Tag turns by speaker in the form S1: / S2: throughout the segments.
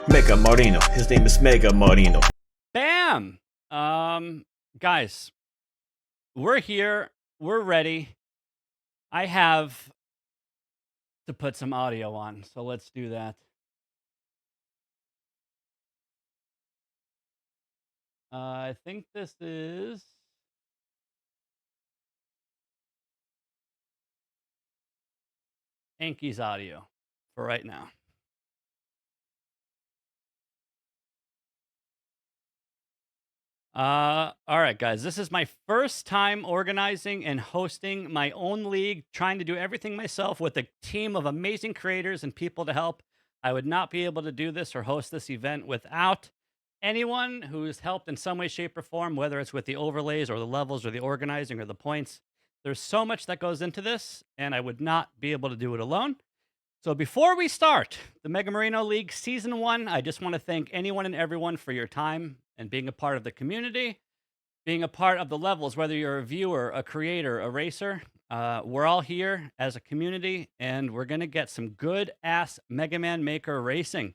S1: Mega Marino. His name is Mega Marino.
S2: Bam! Guys, we're here. We're ready. I have to put some audio on, so let's do that. I think this is... Anki's audio for right now. All right, guys, this is my first time organizing and hosting my own league, trying to do everything myself with a team of amazing creators and people to help. I would not be able to do this or host this event without anyone who's helped in some way, shape, or form, whether it's with the overlays or the levels or the organizing or the points. There's so much that goes into this, and I would not be able to do it alone. So before we start the Mega Marino League Season 1, I just want to thank anyone and everyone for your time and being a part of the community, being a part of the levels, whether you're a viewer, a creator, a racer. We're all here as a community, and we're going to get some good-ass Mega Man Maker racing.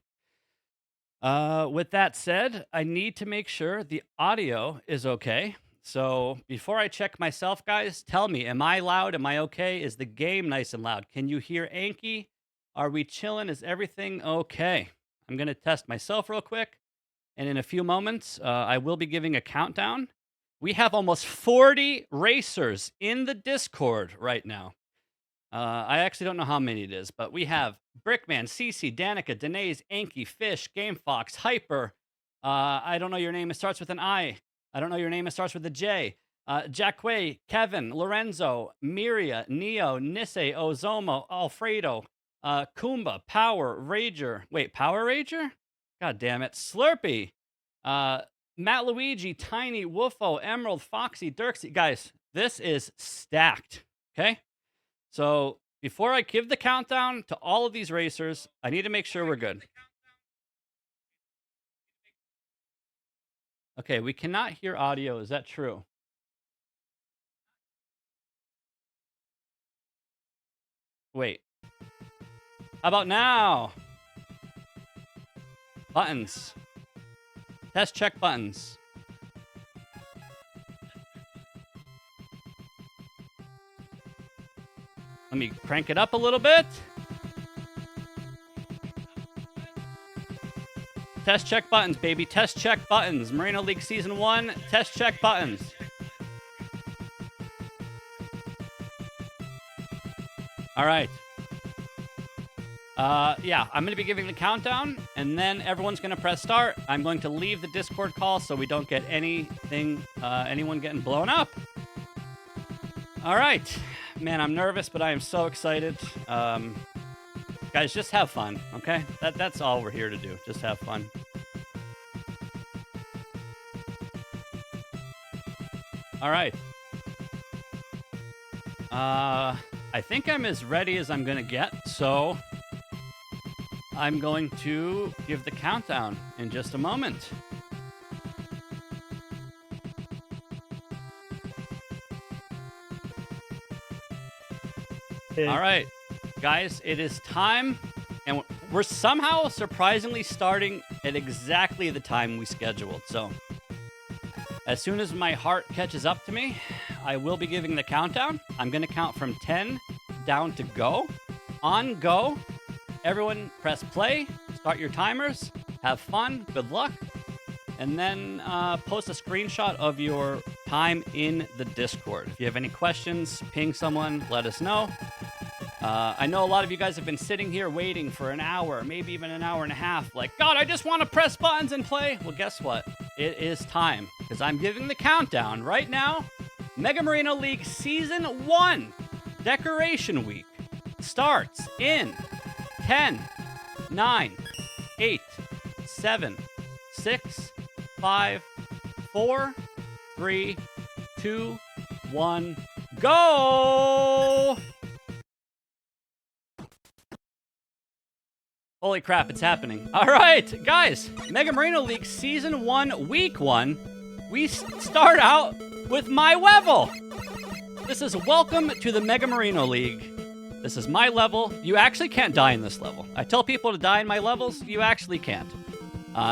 S2: With that said, I need to make sure the audio is okay. So before I check myself, guys, tell me, am I loud? Am I okay? Is the game nice and loud? Can you hear Anki? Are we chilling? Is everything okay? I'm going to test myself real quick. And in a few moments, I will be giving a countdown. We have almost 40 racers in the Discord right now. I actually don't know how many it is, but we have Brickman, Cece, Danica, Danae, Anki, Fish, GameFox, Hyper. I don't know your name. It starts with an I. I don't know your name. It starts with a J. Jacque, Kevin, Lorenzo, Miria, Neo, Nisse, Ozomo, Alfredo, Kumba, Power, Rager. Wait, Power Rager? God damn it. Slurpee. Matt Luigi, Tiny, Woofo, Emerald, Foxy, Dirksy. Guys, this is stacked. Okay? So before I give the countdown to all of these racers, I need to make sure we're good. Okay, we cannot hear audio. Is that true? Wait. How about now? Buttons. Test check buttons. Let me crank it up a little bit. Test check buttons, baby. Test check buttons. Marino League Season 1. Test check buttons. All right. Yeah, I'm going to be giving the countdown, and then everyone's going to press start. I'm going to leave the Discord call so we don't get anyone getting blown up. All right. Man, I'm nervous, but I am so excited. Guys, just have fun, okay? That's all we're here to do. Just have fun. All right. I think I'm as ready as I'm going to get, so I'm going to give the countdown in just a moment. All right, guys, it is time, and we're somehow surprisingly starting at exactly the time we scheduled. So as soon as my heart catches up to me, I will be giving the countdown. I'm going to count from 10 down to go. On go, everyone press play, start your timers, have fun, good luck, and then post a screenshot of your time in the Discord. If you have any questions, ping someone, let us know. I know a lot of you guys have been sitting here waiting for an hour, maybe even an hour and a half, like, God, I just want to press buttons and play. Well, guess what? It is time, because I'm giving the countdown right now. Mega Marino League Season 1 Decoration Week starts in 10, 9, 8, 7, 6, 5, 4, 3, 2, 1, go! Holy crap, it's happening. All right, guys, Mega Marino League Season 1, Week 1. We start out with my level. This is welcome to the Mega Marino League. This is my level. You actually can't die in this level. I tell people to die in my levels. You actually can't.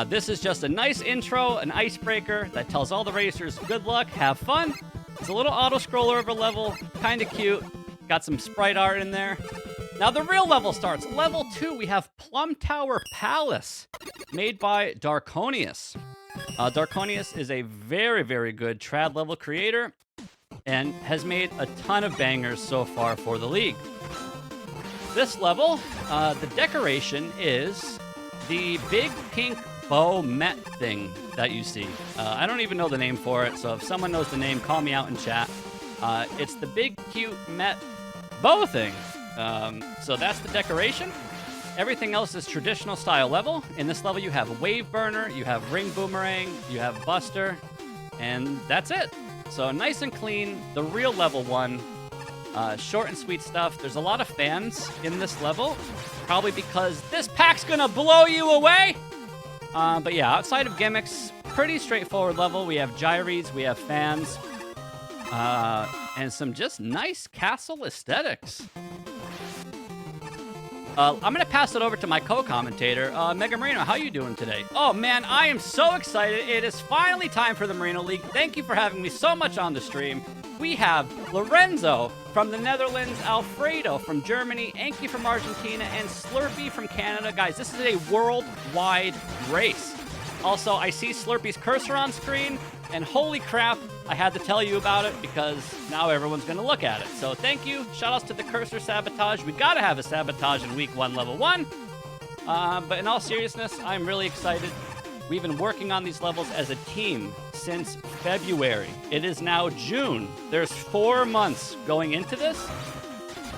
S2: This is just a nice intro, an icebreaker that tells all the racers good luck, have fun. It's a little auto-scroller of a level, kind of cute. Got some sprite art in there. Now the real level starts. Level 2, we have Plum Tower Palace, made by Darkonius. Darkonius is a very, very good trad level creator and has made a ton of bangers so far for the league. This level, the decoration is the big pink bow met thing that you see. I don't even know the name for it, so if someone knows the name, call me out in chat. It's the big cute met bow thing. So that's the decoration. Everything else is traditional style level. In this level, you have Wave Burner, you have Ring Boomerang, you have Buster, and that's it. So nice and clean, the real level 1. Short and sweet stuff. There's a lot of fans in this level, probably because this pack's gonna blow you away. But yeah, outside of gimmicks, pretty straightforward level. We have gyres, we have fans, and some just nice castle aesthetics. I'm going to pass it over to my co-commentator, Mega Marino. How you doing today? Oh, man, I am so excited. It is finally time for the Marino League. Thank you for having me so much on the stream. We have Lorenzo from the Netherlands, Alfredo from Germany, Anki from Argentina, and Slurpee from Canada. Guys, this is a worldwide race. Also, I see Slurpee's cursor on screen, and holy crap, I had to tell you about it because now everyone's going to look at it. So thank you. Shoutouts to the cursor sabotage. We got to have a sabotage in week 1, level 1. But in all seriousness, I'm really excited. We've been working on these levels as a team since February. It is now June. There's 4 months going into this.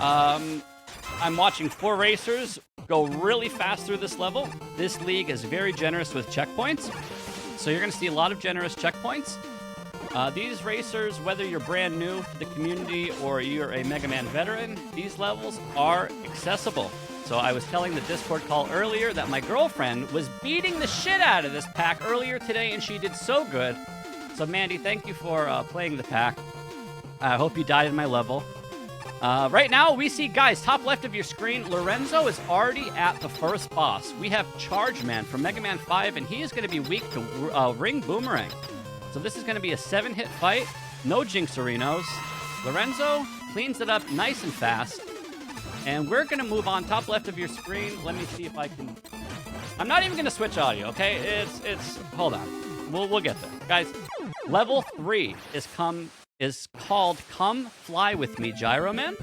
S2: I'm watching 4 racers go really fast through this level. This league is very generous with checkpoints. So you're going to see a lot of generous checkpoints. These racers, whether you're brand new to the community or you're a Mega Man veteran, these levels are accessible. So I was telling the Discord call earlier that my girlfriend was beating the shit out of this pack earlier today, and she did so good. So Mandy, thank you for playing the pack. I hope you died in my level. Right now, we see, guys, top left of your screen, Lorenzo is already at the first boss. We have Charge Man from Mega Man 5, and he is going to be weak to Ring Boomerang. So this is going to be a 7-hit fight. No Jinxerinos. Lorenzo cleans it up nice and fast. And we're going to move on top left of your screen. Let me see if I can... I'm not even going to switch audio, okay? It's... Hold on. We'll get there. Guys, level 3 is called Come Fly With Me, Gyro Man.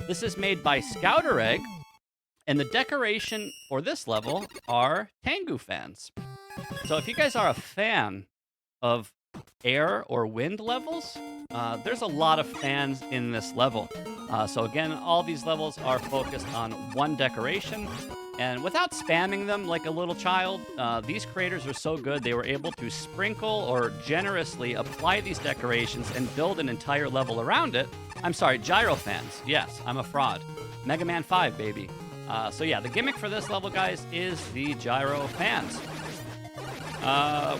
S2: This is made by Scouter Egg. And the decoration for this level are Tengu fans. So if you guys are a fan of air or wind levels, there's a lot of fans in this level. So again, all these levels are focused on one decoration, and without spamming them like a little child, these creators are so good they were able to sprinkle or generously apply these decorations and build an entire level around it. I'm sorry, gyro fans. Yes, I'm a fraud. Mega Man 5, baby. So yeah, the gimmick for this level, guys, is the gyro fans.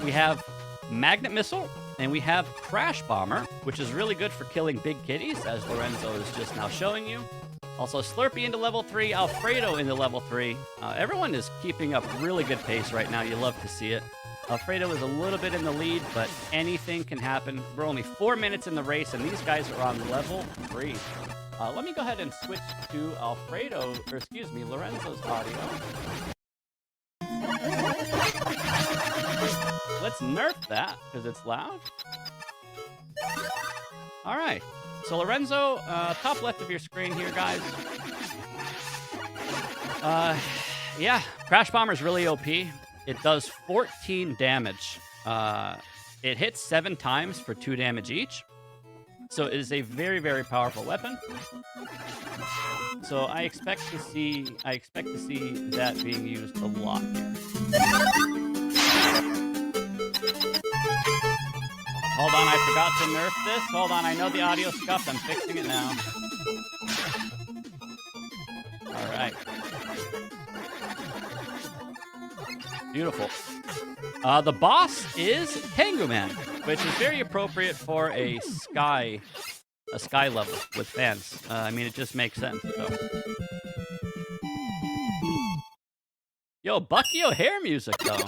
S2: We have Magnet Missile, and we have Crash Bomber, which is really good for killing big kitties, as Lorenzo is just now showing you. Also, Slurpee into level 3, Alfredo into level 3. Everyone is keeping up really good pace right now. You love to see it. Alfredo is a little bit in the lead, but anything can happen. We're only 4 minutes in the race, and these guys are on level 3. Let me go ahead and switch to Lorenzo's audio. Let's nerf that, because it's loud. All right. So Lorenzo, top left of your screen here, guys. Yeah, Crash Bomber's really OP. It does 14 damage. It hits 7 times for 2 damage each. So it is a very, very powerful weapon. So I expect to see that being used a lot here. Hold on, I forgot to nerf this. Hold on, I know the audio scuffed. I'm fixing it now. All right. Beautiful. The boss is Tengu Man, which is very appropriate for a sky level with fans. I mean, it just makes sense. So. Yo, Bucky O'Hare music, though.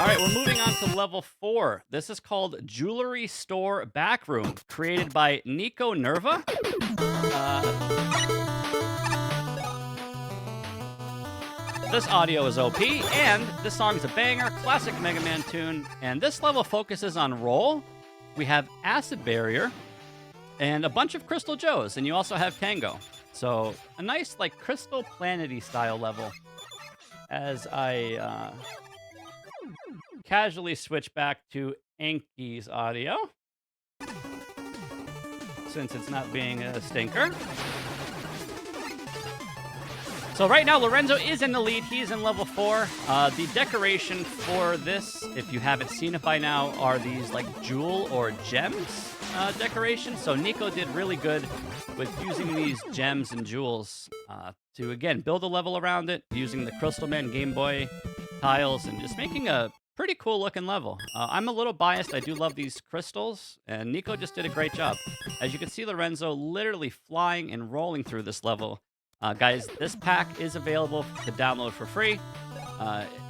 S2: All right, we're moving on to level 4. This is called Jewelry Store Backroom, created by Nico Nerva. This audio is OP, and this song is a banger, classic Mega Man tune. And this level focuses on roll. We have Acid Barrier, and a bunch of Crystal Joes, and you also have Tango. So a nice, like, Crystal Planety style level. As I casually switch back to Anki's audio, since it's not being a stinker. So right now, Lorenzo is in the lead. He's in level 4. The decoration for this, if you haven't seen it by now, are these like jewel or gems decorations. So Nico did really good with using these gems and jewels to, again, build a level around it, using the Crystal Man Game Boy tiles and just making a pretty cool looking level. I'm a little biased. I do love these crystals, and Nico just did a great job. As you can see, Lorenzo literally flying and rolling through this level. Guys, this pack is available to download for free.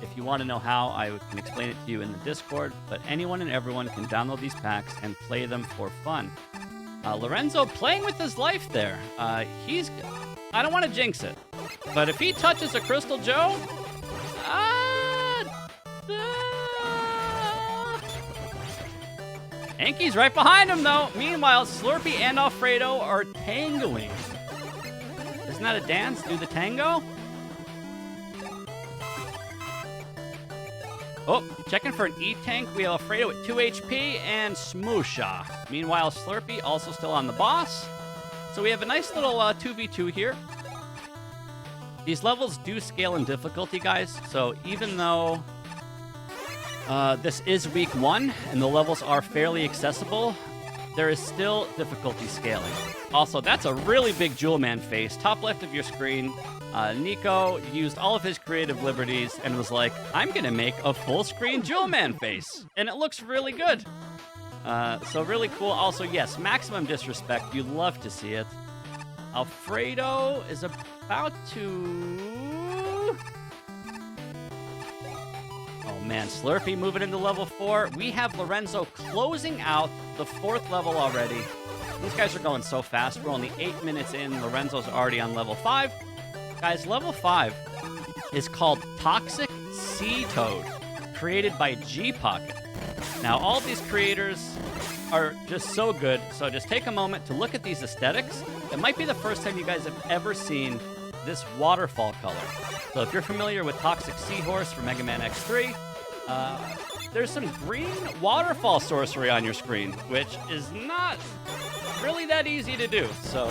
S2: If you want to know how, I can explain it to you in the Discord, but anyone and everyone can download these packs and play them for fun. Lorenzo playing with his life there. I don't want to jinx it, but if he touches a Crystal Joe, Anki's right behind him, though. Meanwhile, Slurpee and Alfredo are tangoing. Isn't that a dance? Do the tango? Oh, checking for an E-Tank. We have Alfredo at 2 HP and Smoosha. Meanwhile, Slurpee also still on the boss. So we have a nice little 2v2 here. These levels do scale in difficulty, guys. So even though this is week 1 and the levels are fairly accessible, there is still difficulty scaling. Also, that's a really big Jewel Man face. Top left of your screen, Nico used all of his creative liberties and was like, I'm going to make a full screen Jewel Man face. And it looks really good. So really cool. Also, yes, maximum disrespect. You love to see it. Alfredo is about to... Oh man, Slurpee moving into level 4. We have Lorenzo closing out the 4th level already. These guys are going so fast. We're only 8 minutes in. Lorenzo's already on level 5. Guys, level 5 is called Toxic Sea Toad, created by G-Pocket. Now, all of these creators are just so good, so just take a moment to look at these aesthetics. It might be the first time you guys have ever seen this waterfall color. So if you're familiar with Toxic Seahorse for Mega Man X3, there's some green waterfall sorcery on your screen, which is not really that easy to do. So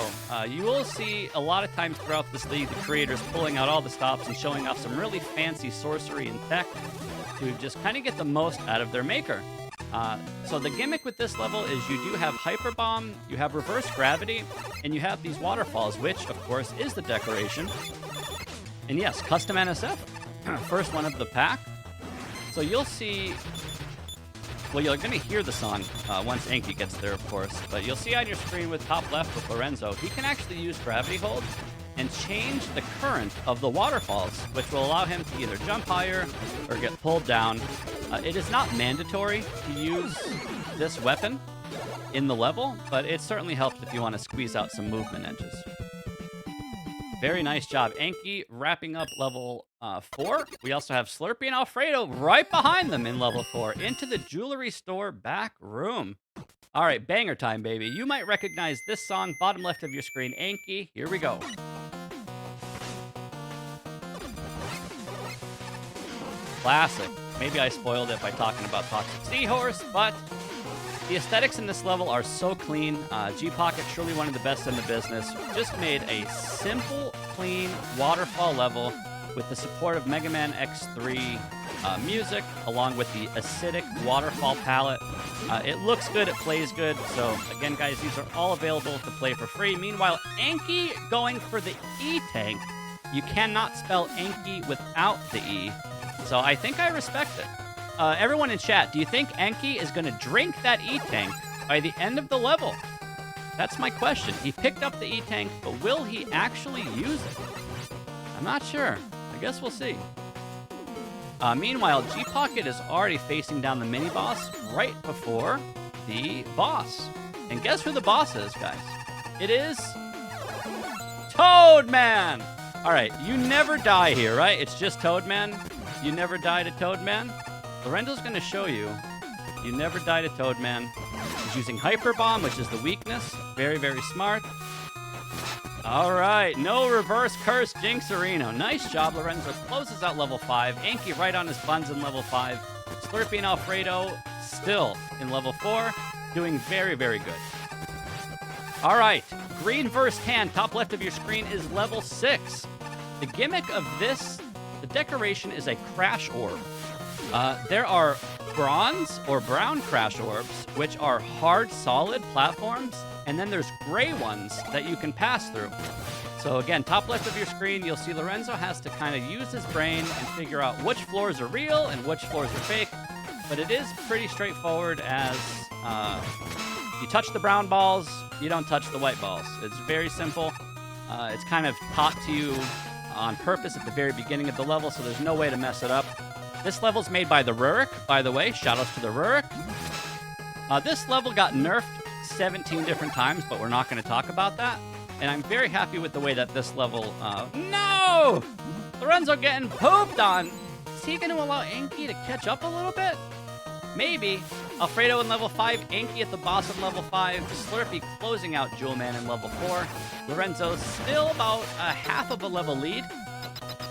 S2: you will see a lot of times throughout this league the creators pulling out all the stops and showing off some really fancy sorcery and tech to just kind of get the most out of their maker. So the gimmick with this level is you do have Hyper Bomb, you have Reverse Gravity, and you have these waterfalls, which, of course, is the decoration. And yes, custom NSF, first one of the pack. So you'll see... Well, you're going to hear the song once Anki gets there, of course. But you'll see on your screen with top left with Lorenzo, he can actually use Gravity Hold and change the current of the waterfalls, which will allow him to either jump higher or get pulled down. It is not mandatory to use this weapon in the level, but it certainly helps if you want to squeeze out some movement edges. Very nice job. Anki wrapping up level 4. We also have Slurpee and Alfredo right behind them in level 4 into the jewelry store back room. All right, banger time, baby. You might recognize this song, bottom left of your screen. Anki, here we go. Classic. Maybe I spoiled it by talking about Toxic Seahorse, but the aesthetics in this level are so clean. G-Pocket, surely one of the best in the business, just made a simple, clean waterfall level with the support of Mega Man X3 music, along with the acidic waterfall palette. It looks good, it plays good. So again, guys, these are all available to play for free. Meanwhile, Anki going for the E-Tank. You cannot spell Anki without the E. So I think I respect it. Everyone in chat, do you think Anki is going to drink that E-Tank by the end of the level? That's my question. He picked up the E-Tank, but will he actually use it? I'm not sure. I guess we'll see. Meanwhile, G-Pocket is already facing down the mini-boss right before the boss. And guess who the boss is, guys? It is Toadman! Alright, you never die here, right? It's just Toadman. You never die to Toadman. Lorenzo's going to show you. You never die to Toadman. He's using Hyper Bomb, which is the weakness. Very, very smart. Alright, no reverse curse, Jinxerino. Nice job, Lorenzo. Closes out level 5. Anki right on his buns in level 5. Slurpee and Alfredo still in level 4. Doing very, very good. Alright, green versus tan, top left of your screen is level 6. The gimmick of this, the decoration is a crash orb. There are bronze or brown crash orbs, which are hard, solid platforms, and then there's gray ones that you can pass through. So again, top left of your screen, you'll see Lorenzo has to kind of use his brain and figure out which floors are real and which floors are fake. But it is pretty straightforward as you touch the brown balls, you don't touch the white balls. It's very simple. It's kind of taught to you on purpose at the very beginning of the level, so there's no way to mess it up. This level's made by the Rurik, by the way. Shoutouts to the Rurik. This level got nerfed 17 different times, but we're not going to talk about that. And I'm very happy with the way that this level... No! Lorenzo getting pooped on. Is he going to allow Anki to catch up a little bit? Maybe. Alfredo in level 5, Anki at the boss in level 5, Slurpee closing out Jewel Man in level 4. Lorenzo still about a half of a level lead.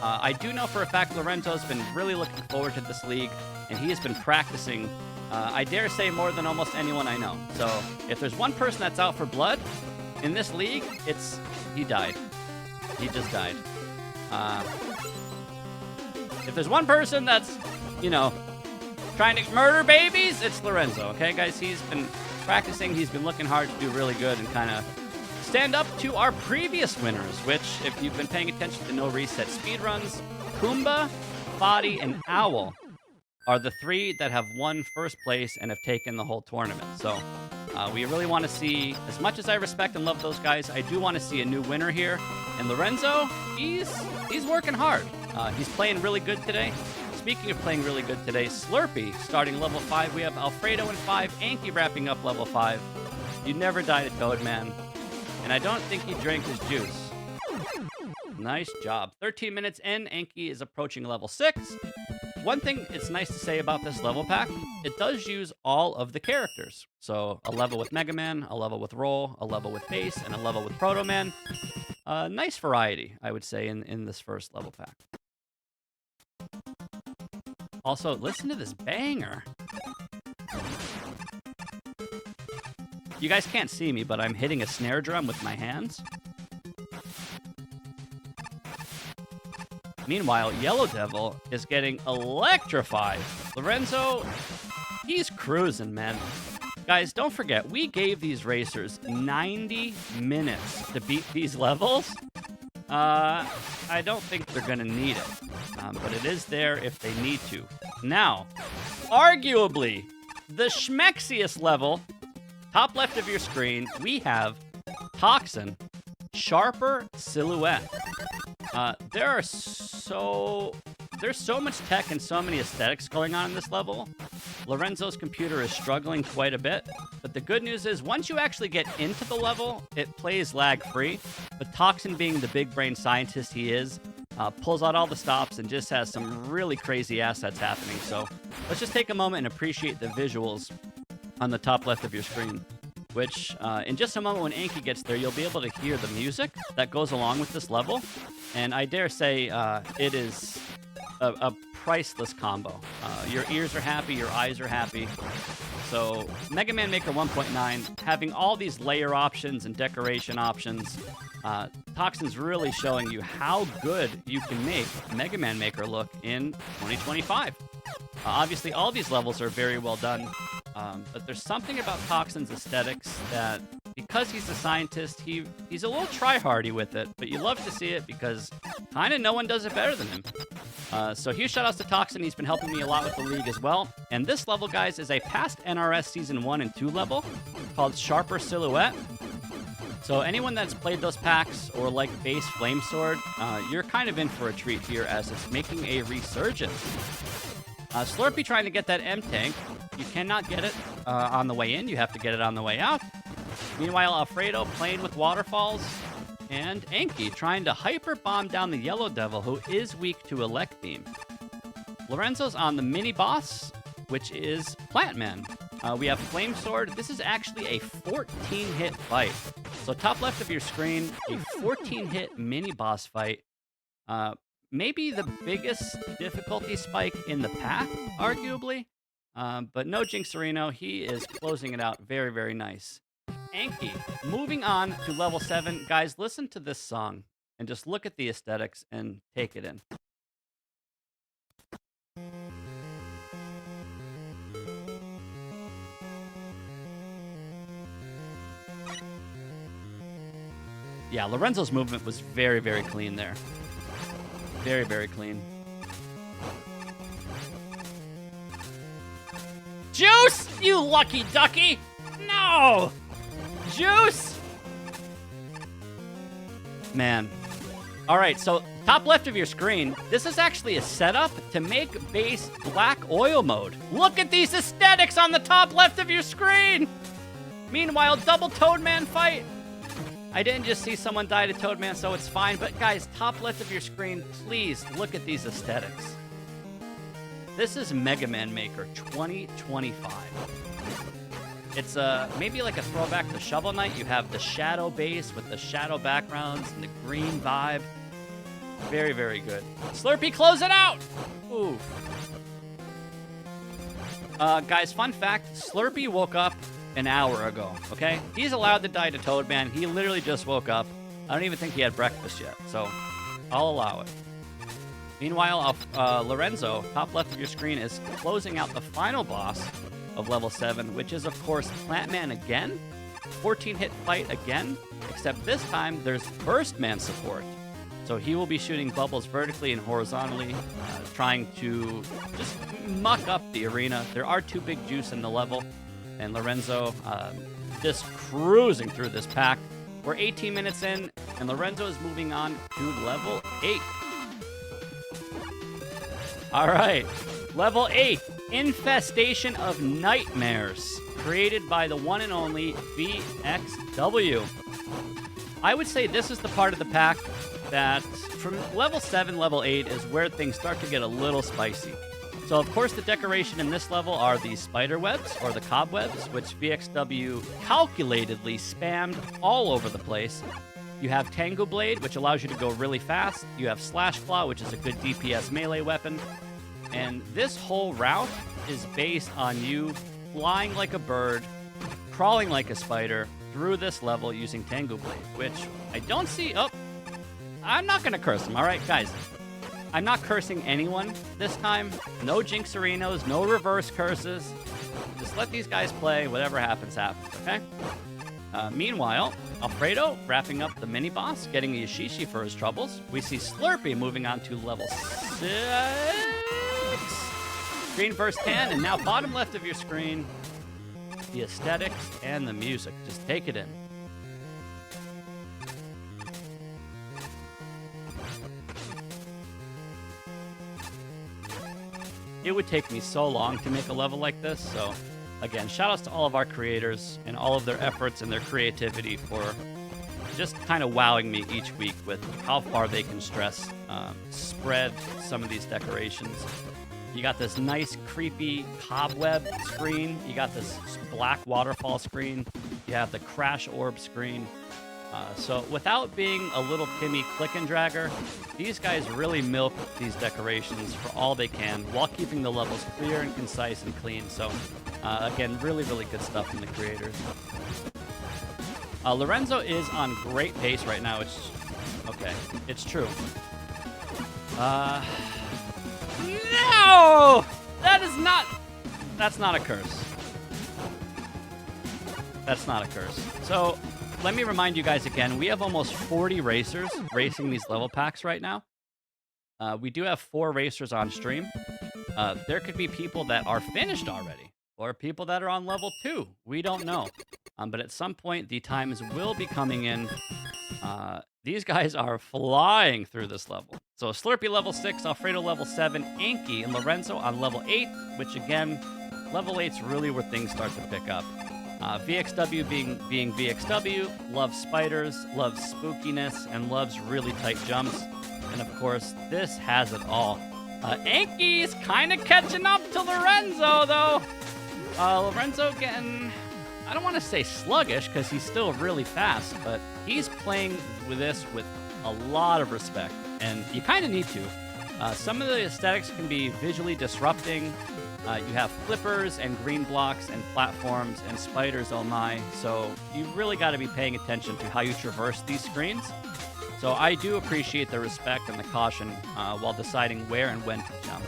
S2: I do know for a fact Lorenzo's been really looking forward to this league, and he has been practicing, I dare say, more than almost anyone I know. So if there's one person that's out for blood in this league, he died. He just died. If there's one person that's, trying to murder babies, it's Lorenzo, okay, guys? He's been practicing. He's been looking hard to do really good and kind of stand up to our previous winners, which, if you've been paying attention to No Reset speedruns, Kumba, Fadi, and Owl are the 3 that have won first place and have taken the whole tournament. So we really want to see, as much as I respect and love those guys, I do want to see a new winner here. And Lorenzo, he's working hard. He's playing really good today. Speaking of playing really good today, Slurpee starting level 5. We have Alfredo in 5, Anki wrapping up level 5. You never die to Toadman. And I don't think he drank his juice. Nice job. 13 minutes in, Anki is approaching level 6. One thing it's nice to say about this level pack, it does use all of the characters. So a level with Megaman, a level with Roll, a level with Bass, and a level with Proto Man. Nice variety, I would say, in this first level pack. Also, listen to this banger. You guys can't see me, but I'm hitting a snare drum with my hands. Meanwhile, Yellow Devil is getting electrified. Lorenzo, he's cruising, man. Guys, don't forget, we gave these racers 90 minutes to beat these levels. I don't think they're going to need it, but it is there if they need to. Now, arguably, the schmexiest level, top left of your screen, we have Toxin, Sharper Silhouette. There's so much tech and so many aesthetics going on in this level. Lorenzo's computer is struggling quite a bit, but the good news is once you actually get into the level, it plays lag-free. But Toxin, being the big brain scientist he is, pulls out all the stops and just has some really crazy assets happening. So let's just take a moment and appreciate the visuals on the top left of your screen, which in just a moment when Anki gets there, you'll be able to hear the music that goes along with this level. And I dare say it is a priceless combo. Your ears are happy, your eyes are happy. So Mega Man Maker 1.9, having all these layer options and decoration options, Toxin's really showing you how good you can make Mega Man Maker look in 2025. Obviously, all these levels are very well done, but there's something about Toxin's aesthetics that, because he's a scientist, he's a little try-hardy with it, but you love to see it because kind of no one does it better than him. So huge shout-outs to Toxin. He's been helping me a lot with the league as well. And this level, guys, is a past NRS Season 1 and 2 level called Sharper Silhouette. So anyone that's played those packs or like base Flame Sword, you're kind of in for a treat here as it's making a resurgence. Slurpee trying to get that M-Tank. You cannot get it on the way in. You have to get it on the way out. Meanwhile, Alfredo playing with Waterfalls. And Anki trying to hyper bomb down the Yellow Devil, who is weak to Elect Beam. Lorenzo's on the mini boss, which is Plant Man. We have Flame Sword. This is actually a 14-hit fight. So top left of your screen, a 14-hit mini boss fight. Maybe the biggest difficulty spike in the pack, arguably. But no Jinxerino. He is closing it out very, very nice. Anki, moving on to level 7. Guys, listen to this song and just look at the aesthetics and take it in. Yeah, Lorenzo's movement was very, very clean there. Very, very clean. Juice! You lucky ducky! No! Juice! Man. Alright, so top left of your screen, this is actually a setup to make base black oil mode. Look at these aesthetics on the top left of your screen! Meanwhile, double Toadman fight. I didn't just see someone die to Toadman, so it's fine. But guys, top left of your screen, please look at these aesthetics. This is Megaman Maker 2025. It's maybe like a throwback to Shovel Knight. You have the shadow base with the shadow backgrounds and the green vibe. Very, very good. Slurpee, close it out! Oof. Guys, fun fact, Slurpee woke up an hour ago, okay? He's allowed to die to Toadman. He literally just woke up. I don't even think he had breakfast yet, so I'll allow it. Meanwhile, Lorenzo, top left of your screen, is closing out the final boss of level 7, which is, of course, Plant Man again. 14-hit fight again, except this time there's Burst Man support. So he will be shooting bubbles vertically and horizontally, trying to just muck up the arena. There are 2 big juice in the level, and Lorenzo just cruising through this pack. We're 18 minutes in, and Lorenzo is moving on to level 8. All right, level 8, Infestation of Nightmares, created by the one and only VXW. I would say this is the part of the pack that from level 7, level 8 is where things start to get a little spicy. So, of course, the decoration in this level are the spider webs, or the cobwebs, which VXW calculatedly spammed all over the place. You have Tango Blade, which allows you to go really fast. You have Slash Claw, which is a good DPS melee weapon. And this whole route is based on you flying like a bird, crawling like a spider through this level using Tango Blade, which I don't see... Oh, I'm not going to curse him, all right, guys? I'm not cursing anyone this time. No Jinxerinos, no reverse curses. Just let these guys play. Whatever happens, happens, okay? Meanwhile, Alfredo wrapping up the mini-boss, getting a Yashishi for his troubles. We see Slurpee moving on to level 6. Screen first 10, and now bottom left of your screen, the aesthetics and the music. Just take it in. It would take me so long to make a level like this, so again, shout outs to all of our creators and all of their efforts and their creativity for just kind of wowing me each week with how far they can spread some of these decorations. You got this nice, creepy cobweb screen. You got this black waterfall screen. You have the crash orb screen. So without being a little Timmy click and dragger, these guys really milk these decorations for all they can while keeping the levels clear and concise and clean. So again, really, really good stuff from the creators. Lorenzo is on great pace right now. Okay, it's true. No! That's not a curse. That's not a curse. So, let me remind you guys again, we have almost 40 racers racing these level packs right now. We do have 4 racers on stream. There could be people that are finished already, or people that are on level 2. We don't know. But at some point, the times will be coming in. These guys are flying through this level. So Slurpee level 6, Alfredo level 7, Anki and Lorenzo on level 8, which again, level 8's really where things start to pick up. VXW being VXW, loves spiders, loves spookiness, and loves really tight jumps. And of course, this has it all. Anki's kind of catching up to Lorenzo, though. Lorenzo getting, I don't want to say sluggish, because he's still really fast, but he's playing with this with a lot of respect, and you kind of need to. Some of the aesthetics can be visually disrupting. You have flippers and green blocks and platforms and spiders, oh my, so you really got to be paying attention to how you traverse these screens. So I do appreciate the respect and the caution while deciding where and when to jump.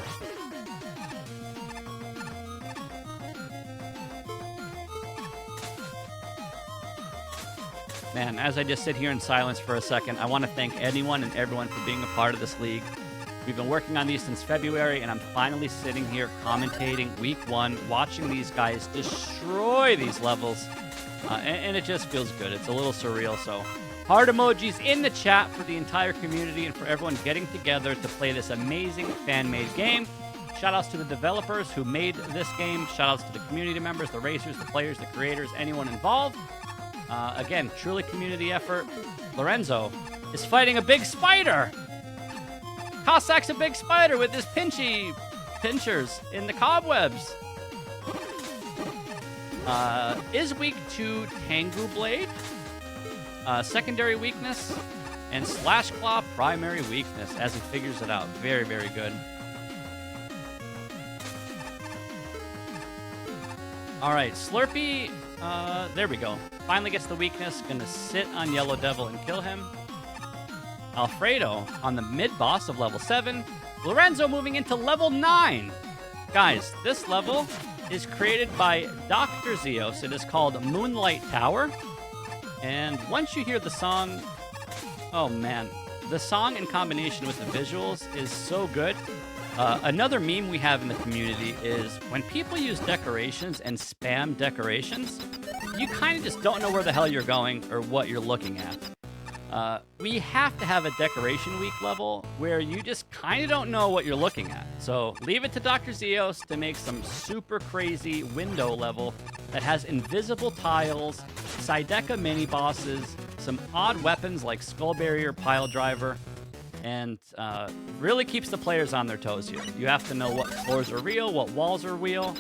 S2: Man, as I just sit here in silence for a second, I want to thank anyone and everyone for being a part of this league. We've been working on these since February, and I'm finally sitting here commentating week 1, watching these guys destroy these levels, and it just feels good. It's a little surreal, so heart emojis in the chat for the entire community and for everyone getting together to play this amazing fan-made game. Shoutouts to the developers who made this game. Shoutouts to the community members, the racers, the players, the creators, anyone involved. Again, truly community effort. Lorenzo is fighting a big spider. Cossack's a big spider with his pinchers in the cobwebs. Is weak to Tengu Blade. Secondary weakness. And Slash Claw primary weakness as he figures it out. Very, very good. All right, Slurpee. There we go. Finally gets the weakness. Gonna sit on Yellow Devil and kill him. Alfredo on the mid-boss of level 7. Lorenzo moving into level 9. Guys, this level is created by Dr. Zeos. It is called Moonlight Tower. And once you hear the song, oh man, the song in combination with the visuals is so good. Another meme we have in the community is when people use decorations and spam decorations, you kind of just don't know where the hell you're going or what you're looking at. We have to have a decoration week level where you just kind of don't know what you're looking at. So leave it to Dr. Zeos to make some super crazy window level that has invisible tiles, Psydeca mini bosses, some odd weapons like Skull Barrier, Pile Driver, and really keeps the players on their toes here. You have to know what floors are real, what walls are real,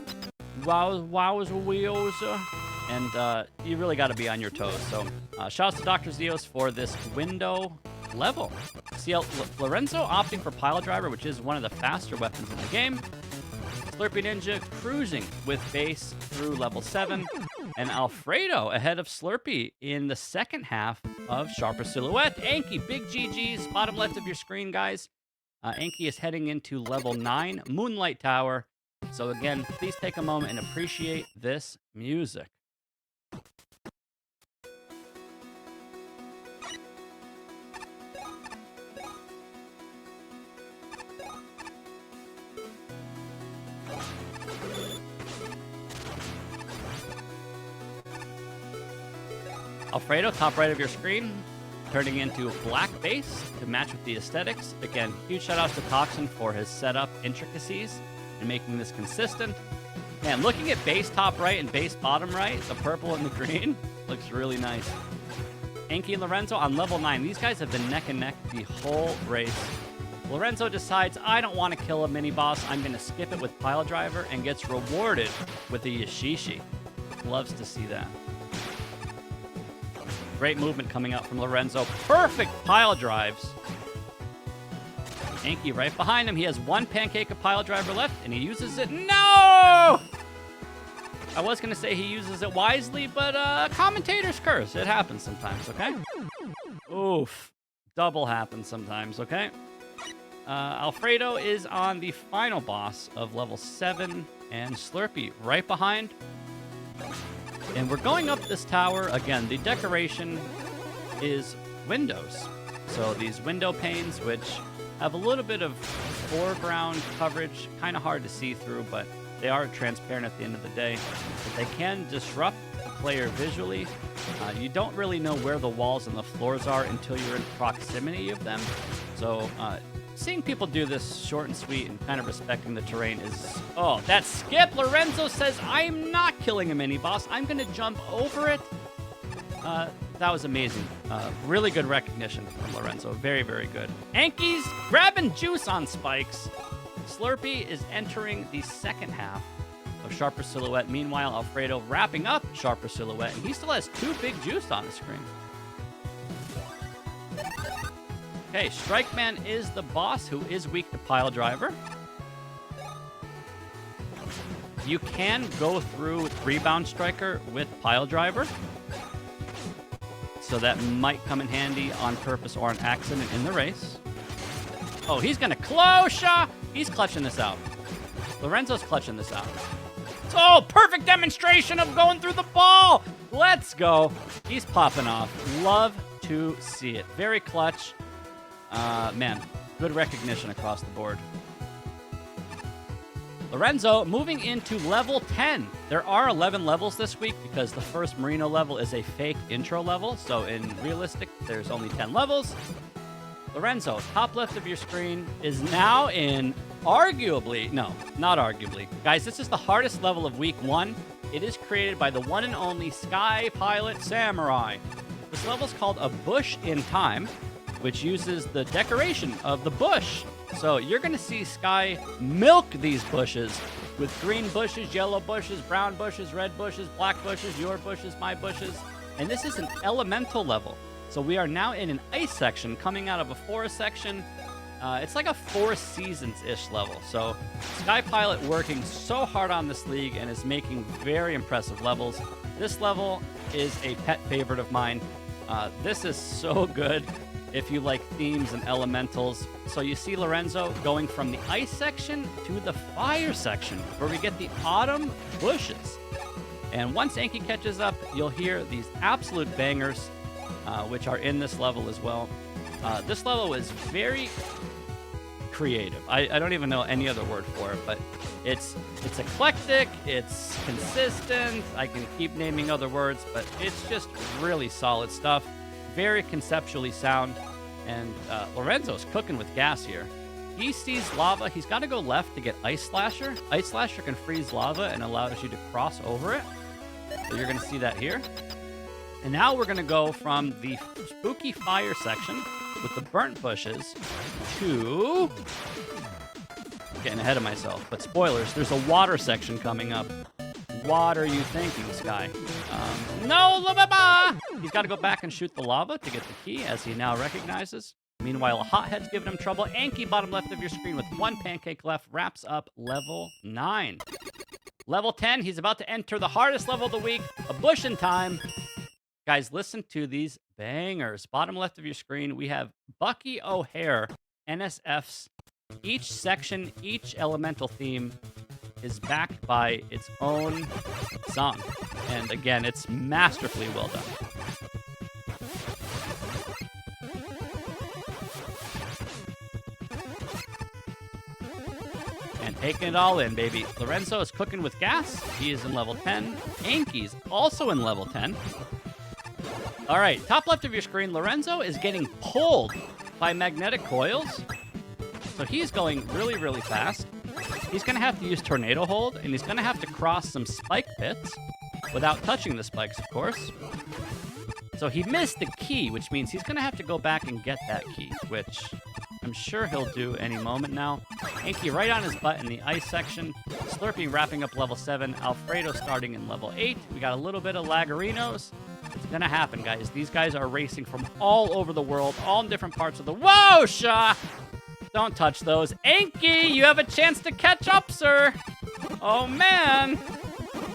S2: wows are wheels, and you really got to be on your toes. So shouts to Dr. Zeos for this window level. See, Lorenzo opting for Pile Driver, which is one of the faster weapons in the game. Slurpee Ninja cruising with base through level 7. And Alfredo ahead of Slurpee in the second half of Sharper Silhouette. Anki, big GG's, bottom left of your screen, guys. Anki is heading into level 9, Moonlight Tower. So again, please take a moment and appreciate this music. Alfredo, top right of your screen, turning into black base to match with the aesthetics. Again, huge shout outs to Toxin for his setup intricacies and making this consistent. Man, looking at base top right and base bottom right, the purple and the green, looks really nice. Anki and Lorenzo on level 9. These guys have been neck and neck the whole race. Lorenzo decides, I don't want to kill a mini-boss. I'm going to skip it with Pile Driver and gets rewarded with the Yashishi. Loves to see that. Great movement coming out from Lorenzo. Perfect pile drives. Anki right behind him. He has one pancake of Pile Driver left, and he uses it. No! I was going to say he uses it wisely, but commentators curse. It happens sometimes, okay? Oof. Double happens sometimes, okay? Alfredo is on the final boss of level 7, and Slurpee right behind. And we're going up this tower. Again, the decoration is windows. So these window panes, which have a little bit of foreground coverage, kind of hard to see through, but They are transparent at the end of the day, but they can disrupt the player visually. You don't really know where the walls and the floors are until you're in proximity of them. So seeing people do this short and sweet and kind of respecting the terrain is... Oh, that skip! Lorenzo says, I'm not killing a mini-boss. I'm going to jump over it. That was amazing. Really good recognition from Lorenzo. Very, very good. Anki's grabbing juice on spikes. Slurpee is entering the second half of Sharper Silhouette. Meanwhile, Alfredo wrapping up Sharper Silhouette, and he still has 2 big juice on the screen. Okay, Strikeman is the boss who is weak to Pile Driver. You can go through Rebound Striker with Pile Driver. So that might come in handy on purpose or on accident in the race. Oh, he's going to close. He's clutching this out. Lorenzo's clutching this out. Oh, perfect demonstration of going through the ball. Let's go. He's popping off. Love to see it. Very clutch. Man, good recognition across the board. Lorenzo moving into level 10. There are 11 levels this week because the first Marino level is a fake intro level. So in realistic, there's only 10 levels. Lorenzo, top left of your screen, is now in arguably, no, not arguably. Guys, this is the hardest level of week 1. It is created by the one and only Sky Pilot Samurai. This level is called A Bush in Time, which uses the decoration of the bush. So you're going to see Sky milk these bushes with green bushes, yellow bushes, brown bushes, red bushes, black bushes, your bushes, my bushes. And this is an elemental level. So we are now in an ice section coming out of a forest section. It's like a Four Seasons-ish level. So Sky Pilot working so hard on this league and is making very impressive levels. This level is a pet favorite of mine. This is so good if you like themes and elementals. So you see Lorenzo going from the ice section to the fire section, where we get the autumn bushes. And once Anki catches up, you'll hear these absolute bangers, which are in this level as well. This level is very creative. I don't even know any other word for it, but it's eclectic, it's consistent. I can keep naming other words, but it's just really solid stuff. Very conceptually sound, and Lorenzo's cooking with gas here. He sees lava. He's got to go left to get Ice Slasher. Ice Slasher can freeze lava and allows you to cross over it. So you're going to see that here. And now we're going to go from the spooky fire section with the burnt bushes to... Getting ahead of myself, but spoilers, there's a water section coming up. What are you thinking, Sky? No, la-ba-ba! He's got to go back and shoot the lava to get the key, as he now recognizes. Meanwhile, a Hothead's giving him trouble. Anki, bottom left of your screen with 1 pancake left, wraps up level 9. Level 10, he's about to enter the hardest level of the week, A Bush in Time. Guys, listen to these bangers. Bottom left of your screen, we have Bucky O'Hare, NSF's. Each section, each elemental theme is backed by its own song. And again, it's masterfully well done. And taking it all in, baby. Lorenzo is cooking with gas. He is in level 10. Anki's also in level 10. All right, top left of your screen, Lorenzo is getting pulled by magnetic coils. So he's going really, really fast. He's going to have to use Tornado Hold, and he's going to have to cross some spike pits without touching the spikes, of course. So he missed the key, which means he's going to have to go back and get that key, which I'm sure he'll do any moment now. Anki right on his butt in the ice section. Slurpee wrapping up level 7. Alfredo starting in level 8. We got a little bit of Lagarinos. It's going to happen, guys. These guys are racing from all over the world, all in different parts of the... Whoa, Shaw! Don't touch those. Anki, you have a chance to catch up, sir. Oh, man.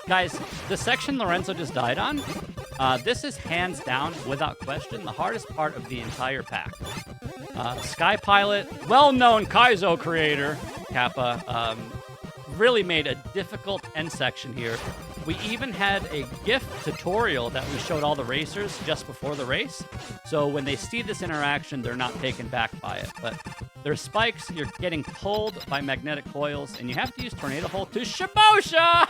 S2: Guys, the section Lorenzo just died on, this is hands down, without question, the hardest part of the entire pack. Sky Pilot, well-known Kaizo creator, Kappa, really made a difficult end section here. We even had a GIF tutorial that we showed all the racers just before the race. So when they see this interaction, they're not taken back by it. But There's spikes, you're getting pulled by magnetic coils, and you have to use Tornado Hole to Shabosha!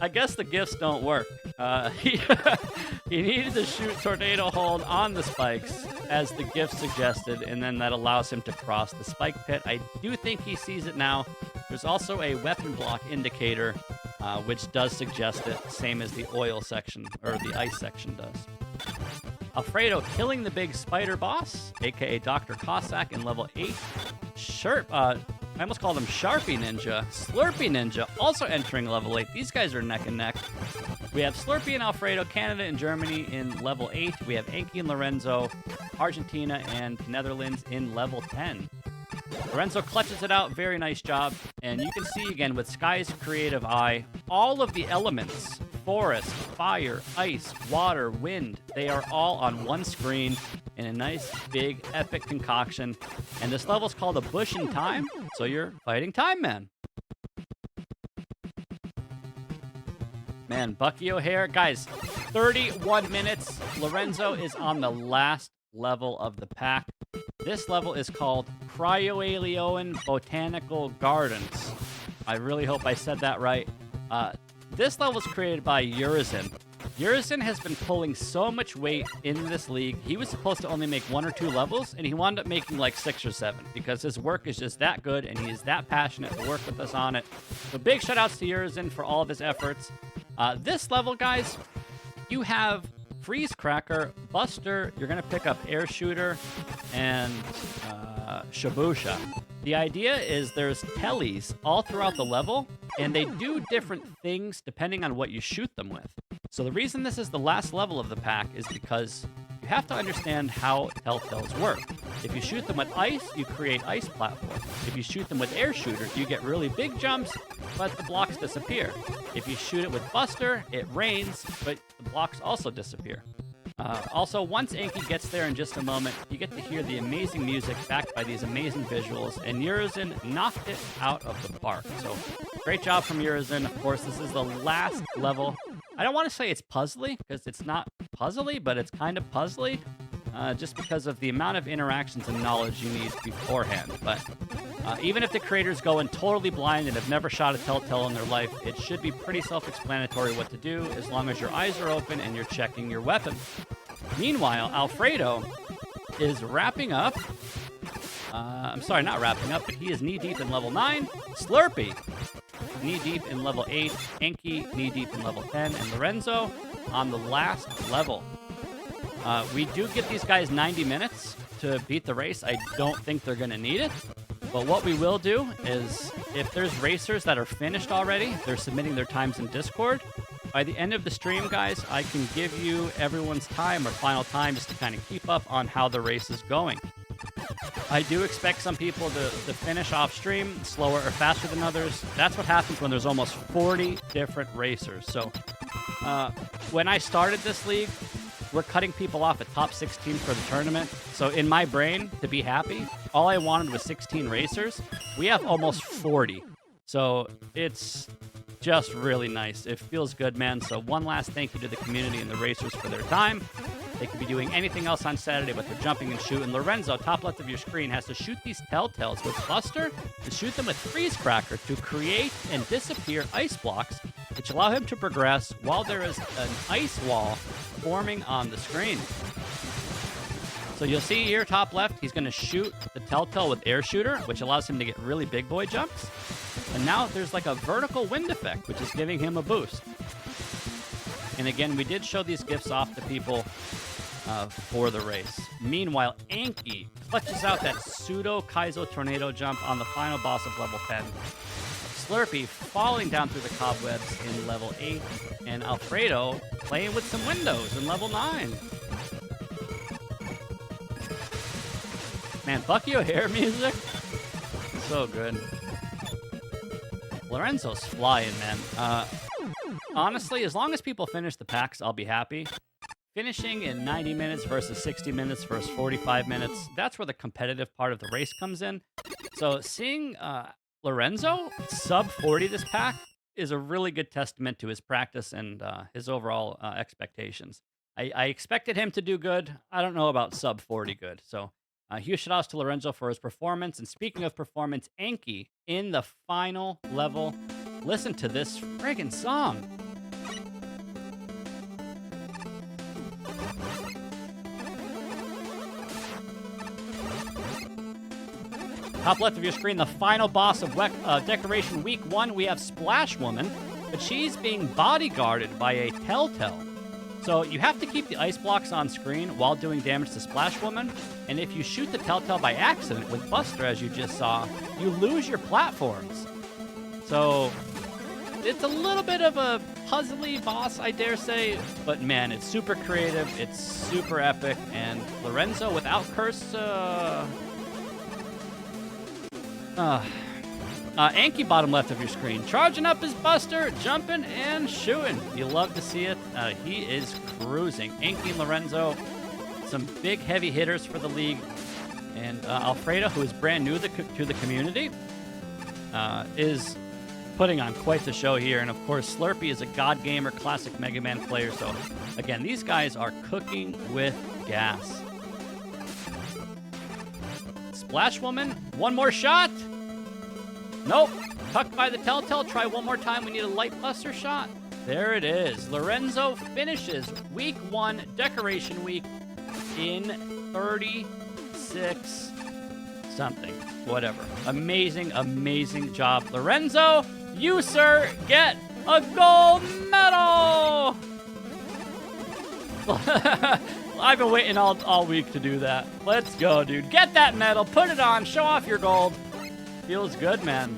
S2: I guess the gifts don't work. He, he needed to shoot Tornado Hold on the spikes, as the gift suggested, and then that allows him to cross the spike pit. I do think he sees it now. There's also a weapon block indicator, which does suggest it, same as the oil section, or the ice section does. Alfredo killing the big spider boss, aka Dr. Cossack in level 8. I almost called him Sharpie Ninja. Slurpee Ninja also entering level 8. These guys are neck and neck. We have Slurpee and Alfredo, Canada and Germany in level 8. We have Anki and Lorenzo, Argentina and Netherlands in level 10. Lorenzo clutches it out. Very nice job. And you can see again with Sky's creative eye, all of the elements, forest, fire, ice, water, wind, they are all on one screen in a nice, big, epic concoction. And this level's called a Bush in Time, so you're fighting Time Man. Man, Bucky O'Hare. Guys, 31 minutes. Lorenzo is on the last level of the pack. This level is called Cryoalioan Botanical Gardens. I really hope I said that right. This level was created by Urizen. Urizen has been pulling so much weight in this league. He was supposed to only make 1 or 2 levels, and he wound up making like 6 or 7 because his work is just that good, and he is that passionate to work with us on it. So big shout outs to Urizen for all of his efforts. This level, guys, you have Freeze Cracker, Buster, you're going to pick up Air Shooter, and Shabusha. The idea is there's tellies all throughout the level, and they do different things depending on what you shoot them with. So the reason this is the last level of the pack is because you have to understand how Telltales work. If you shoot them with ice, you create ice platforms. If you shoot them with air shooters, you get really big jumps, but the blocks disappear. If you shoot it with Buster, it rains, but the blocks also disappear. Also, once Anki gets there in just a moment, you get to hear the amazing music backed by these amazing visuals, and Urizen knocked it out of the park. So, great job from Urizen. Of course, this is the last level. I don't want to say it's puzzly, because it's not puzzly, but it's kind of puzzly, just because of the amount of interactions and knowledge you need beforehand. But even if the creators go in totally blind and have never shot a Telltale in their life, it should be pretty self-explanatory what to do, as long as your eyes are open and you're checking your weapon. Meanwhile, Alfredo is wrapping up. I'm sorry, not wrapping up, but he is knee-deep in level 9. Slurpee, knee-deep in level 8. Anki, knee-deep in level 10. And Lorenzo on the last level. We do get these guys 90 minutes to beat the race. I don't think they're going to need it. But what we will do is, if there's racers that are finished already, they're submitting their times in Discord. By the end of the stream, guys, I can give you everyone's time or final time just to kind of keep up on how the race is going. I do expect some people to finish off stream slower or faster than others. That's what happens when there's almost 40 different racers. So when I started this league, we're cutting people off at top 16 for the tournament. So in my brain, to be happy, all I wanted was 16 racers. We have almost 40. So it's just really nice. It feels good, man. So one last thank you to the community and the racers for their time. They could be doing anything else on Saturday, but they're jumping and shooting. Lorenzo, top left of your screen, has to shoot these Telltales with Buster and shoot them with Freeze Cracker to create and disappear ice blocks, which allow him to progress while there is an ice wall forming on the screen. So you'll see here, top left, he's going to shoot the Telltale with Air Shooter, which allows him to get really big boy jumps. And now there's like a vertical wind effect, which is giving him a boost. And again, we did show these gifts off to people for the race. Meanwhile, Anki clutches out that pseudo Kaizo tornado jump on the final boss of level 10. Slurpee falling down through the cobwebs in level 8. And Alfredo playing with some windows in level 9. Man, Bucky O'Hare music, so good. Lorenzo's flying, man. Honestly, as long as people finish the packs, I'll be happy. Finishing in 90 minutes versus 60 minutes versus 45 minutes, that's where the competitive part of the race comes in. So seeing Lorenzo sub 40 this pack is a really good testament to his practice and his overall expectations. I expected him to do good. I don't know about sub 40 good. So Huge shout outs to Lorenzo for his performance. And speaking of performance, Anki in the final level. Listen to this friggin' song. Top left of your screen, the final boss of Decoration Week 1, we have Splash Woman, but she's being bodyguarded by a Telltale. So you have to keep the ice blocks on screen while doing damage to Splash Woman, and if you shoot the Telltale by accident with Buster, as you just saw, you lose your platforms. So it's a little bit of a puzzly boss, I dare say, but man, it's super creative, it's super epic, and Lorenzo without curse, Anki bottom left of your screen. Charging up his Buster, jumping and shooting. You love to see it. He is cruising. Anki and Lorenzo, some big heavy hitters for the league. And Alfredo, who is brand new to the community, is putting on quite the show here. And of course, Slurpee is a God Gamer classic Mega Man player. So again, these guys are cooking with gas. Splash Woman, one more shot. Nope. Tucked by the Telltale. Try one more time. We need a light Buster shot. There it is. Lorenzo finishes Week 1, Decoration Week, in 36 something. Whatever. Amazing, amazing job. Lorenzo, you, sir, get a gold medal! I've been waiting all week to do that. Let's go, dude. Get that medal. Put it on. Show off your gold. Feels good, man.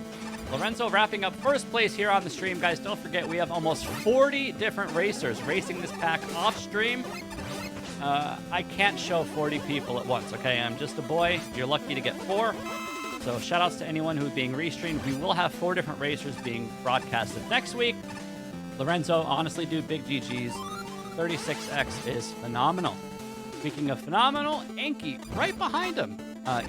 S2: Lorenzo wrapping up first place here on the stream. Guys, don't forget, we have almost 40 different racers racing this pack off stream. I can't show 40 people at once, okay? I'm just a boy. You're lucky to get 4. So shout outs to anyone who's being restreamed. We will have 4 different racers being broadcasted next week. Lorenzo, honestly, dude, big GG's. 36X is phenomenal. Speaking of phenomenal, Anki right behind him.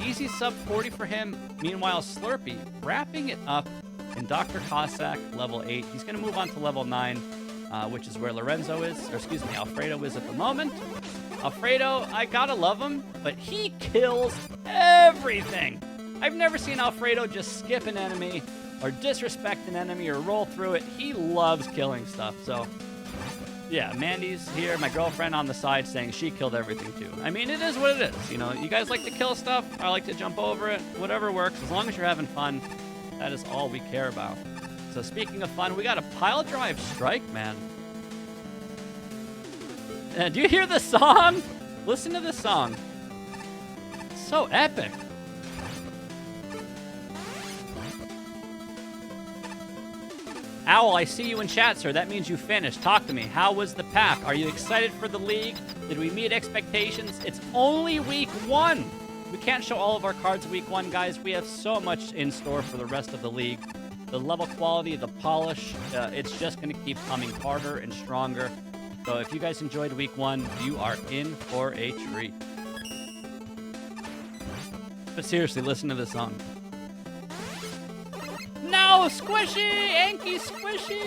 S2: Easy sub 40 for him. Meanwhile, Slurpee wrapping it up in Dr. Cossack, level 8. He's going to move on to level 9, which is where Lorenzo is, or excuse me, Alfredo is at the moment. Alfredo, I gotta love him, but he kills everything. I've never seen Alfredo just skip an enemy or disrespect an enemy or roll through it. He loves killing stuff, so... yeah, Mandy's here, my girlfriend on the side, saying she killed everything too. I mean, it is what it is. You know, you guys like to kill stuff. I like to jump over it. Whatever works. As long as you're having fun, that is all we care about. So speaking of fun, we got a pile drive strike, man. Do you hear the song? Listen to this song. It's so epic. Owl, I see you in chat, sir. That means you finished. Talk to me. How was the pack? Are you excited for the league? Did we meet expectations? It's only week 1. We can't show all of our cards week 1, guys. We have so much in store for the rest of the league. The level quality, the polish, it's just going to keep coming harder and stronger. So if you guys enjoyed week 1, you are in for a treat. But seriously, listen to this song. No! Squishy! Anki Squishy!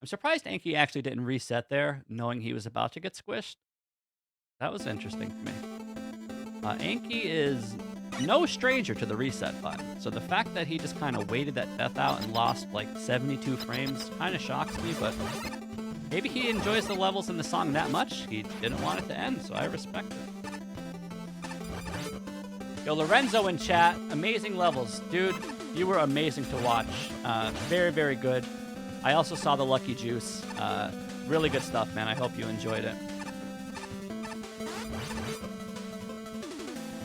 S2: I'm surprised Anki actually didn't reset there, knowing he was about to get squished. That was interesting to me. Anki is no stranger to the reset button, so the fact that he just kind of waited that death out and lost like 72 frames kind of shocks me, but maybe he enjoys the levels in the song that much. He didn't want it to end, so I respect it. Yo, Lorenzo in chat, amazing levels. Dude, you were amazing to watch. Very, very good. I also saw the Lucky Juice. Really good stuff, man. I hope you enjoyed it.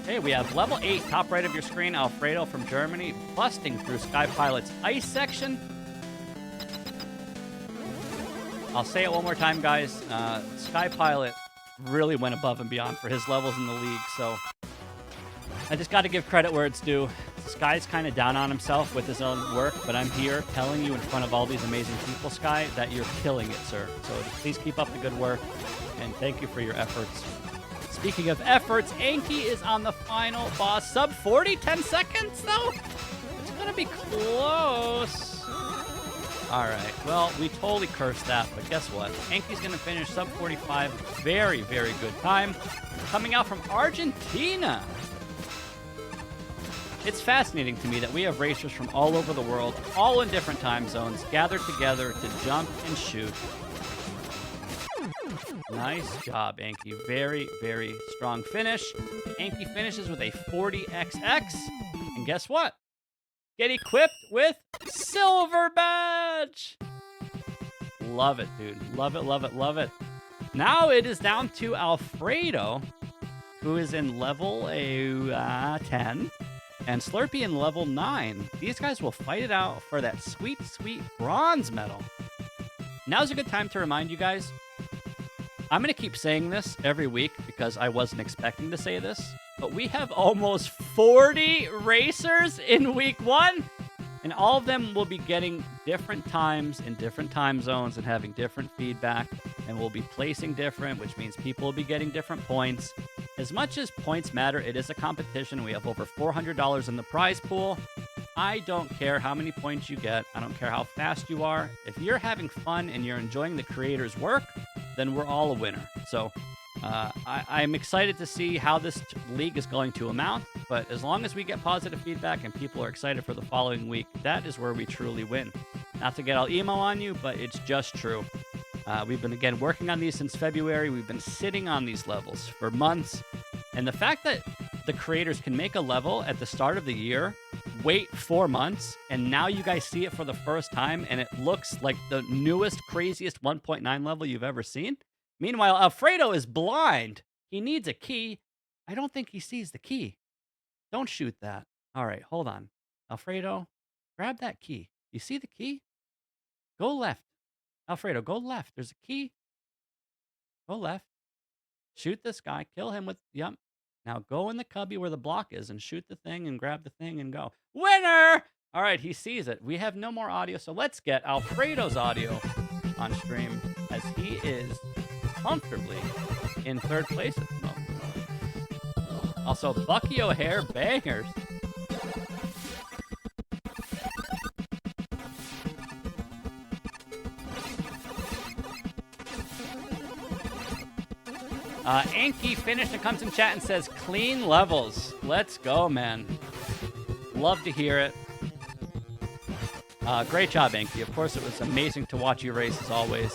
S2: Okay, we have level 8, top right of your screen, Alfredo from Germany, busting through Sky Pilot's ice section. I'll say it one more time, guys. Sky Pilot really went above and beyond for his levels in the league, so I just got to give credit where it's due. Sky's kind of down on himself with his own work, but I'm here telling you in front of all these amazing people, Sky, that you're killing it, sir. So please keep up the good work, and thank you for your efforts. Speaking of efforts, Anki is on the final boss. Sub 40, 10 seconds, though? It's going to be close. All right. Well, we totally cursed that, but guess what? Anki's going to finish sub 45. Very, very good time. Coming out from Argentina. It's fascinating to me that we have racers from all over the world, all in different time zones, gathered together to jump and shoot. Nice job, Anki. Very, very strong finish. Anki finishes with a 40XX. And guess what? Get equipped with silver badge. Love it, dude. Love it, love it, love it. Now it is down to Alfredo, who is in level 10, and Slurpee in level 9. These guys will fight it out for that sweet, sweet bronze medal. Now's a good time to remind you guys, I'm going to keep saying this every week because I wasn't expecting to say this, but we have almost 40 racers in week 1, and all of them will be getting different times in different time zones and having different feedback, and we'll be placing different, which means people will be getting different points. As much as points matter, it is a competition. We have over $400 in the prize pool. I don't care how many points you get. I don't care how fast you are. If you're having fun and you're enjoying the creator's work, then we're all a winner. So I'm excited to see how this league is going to amount. But as long as we get positive feedback and people are excited for the following week, that is where we truly win. Not to get all emo on you, but it's just true. We've been, again, working on these since February. We've been sitting on these levels for months. And the fact that the creators can make a level at the start of the year, wait 4 months, and now you guys see it for the first time, and it looks like the newest, craziest 1.9 level you've ever seen. Meanwhile, Alfredo is blind. He needs a key. I don't think he sees the key. Don't shoot that. All right, hold on. Alfredo, grab that key. You see the key? Go left. Alfredo, go left. There's a key. Go left. Shoot this guy. Kill him with... Yep. Now go in the cubby where the block is and shoot the thing and grab the thing and go. Winner! All right, he sees it. We have no more audio, so let's get Alfredo's audio on stream as he is comfortably in 3rd place at the moment. Also, Bucky O'Hare bangers. Anki finished and comes in chat and says, clean levels. Let's go, man. Love to hear it. Great job, Anki. Of course, it was amazing to watch you race as always.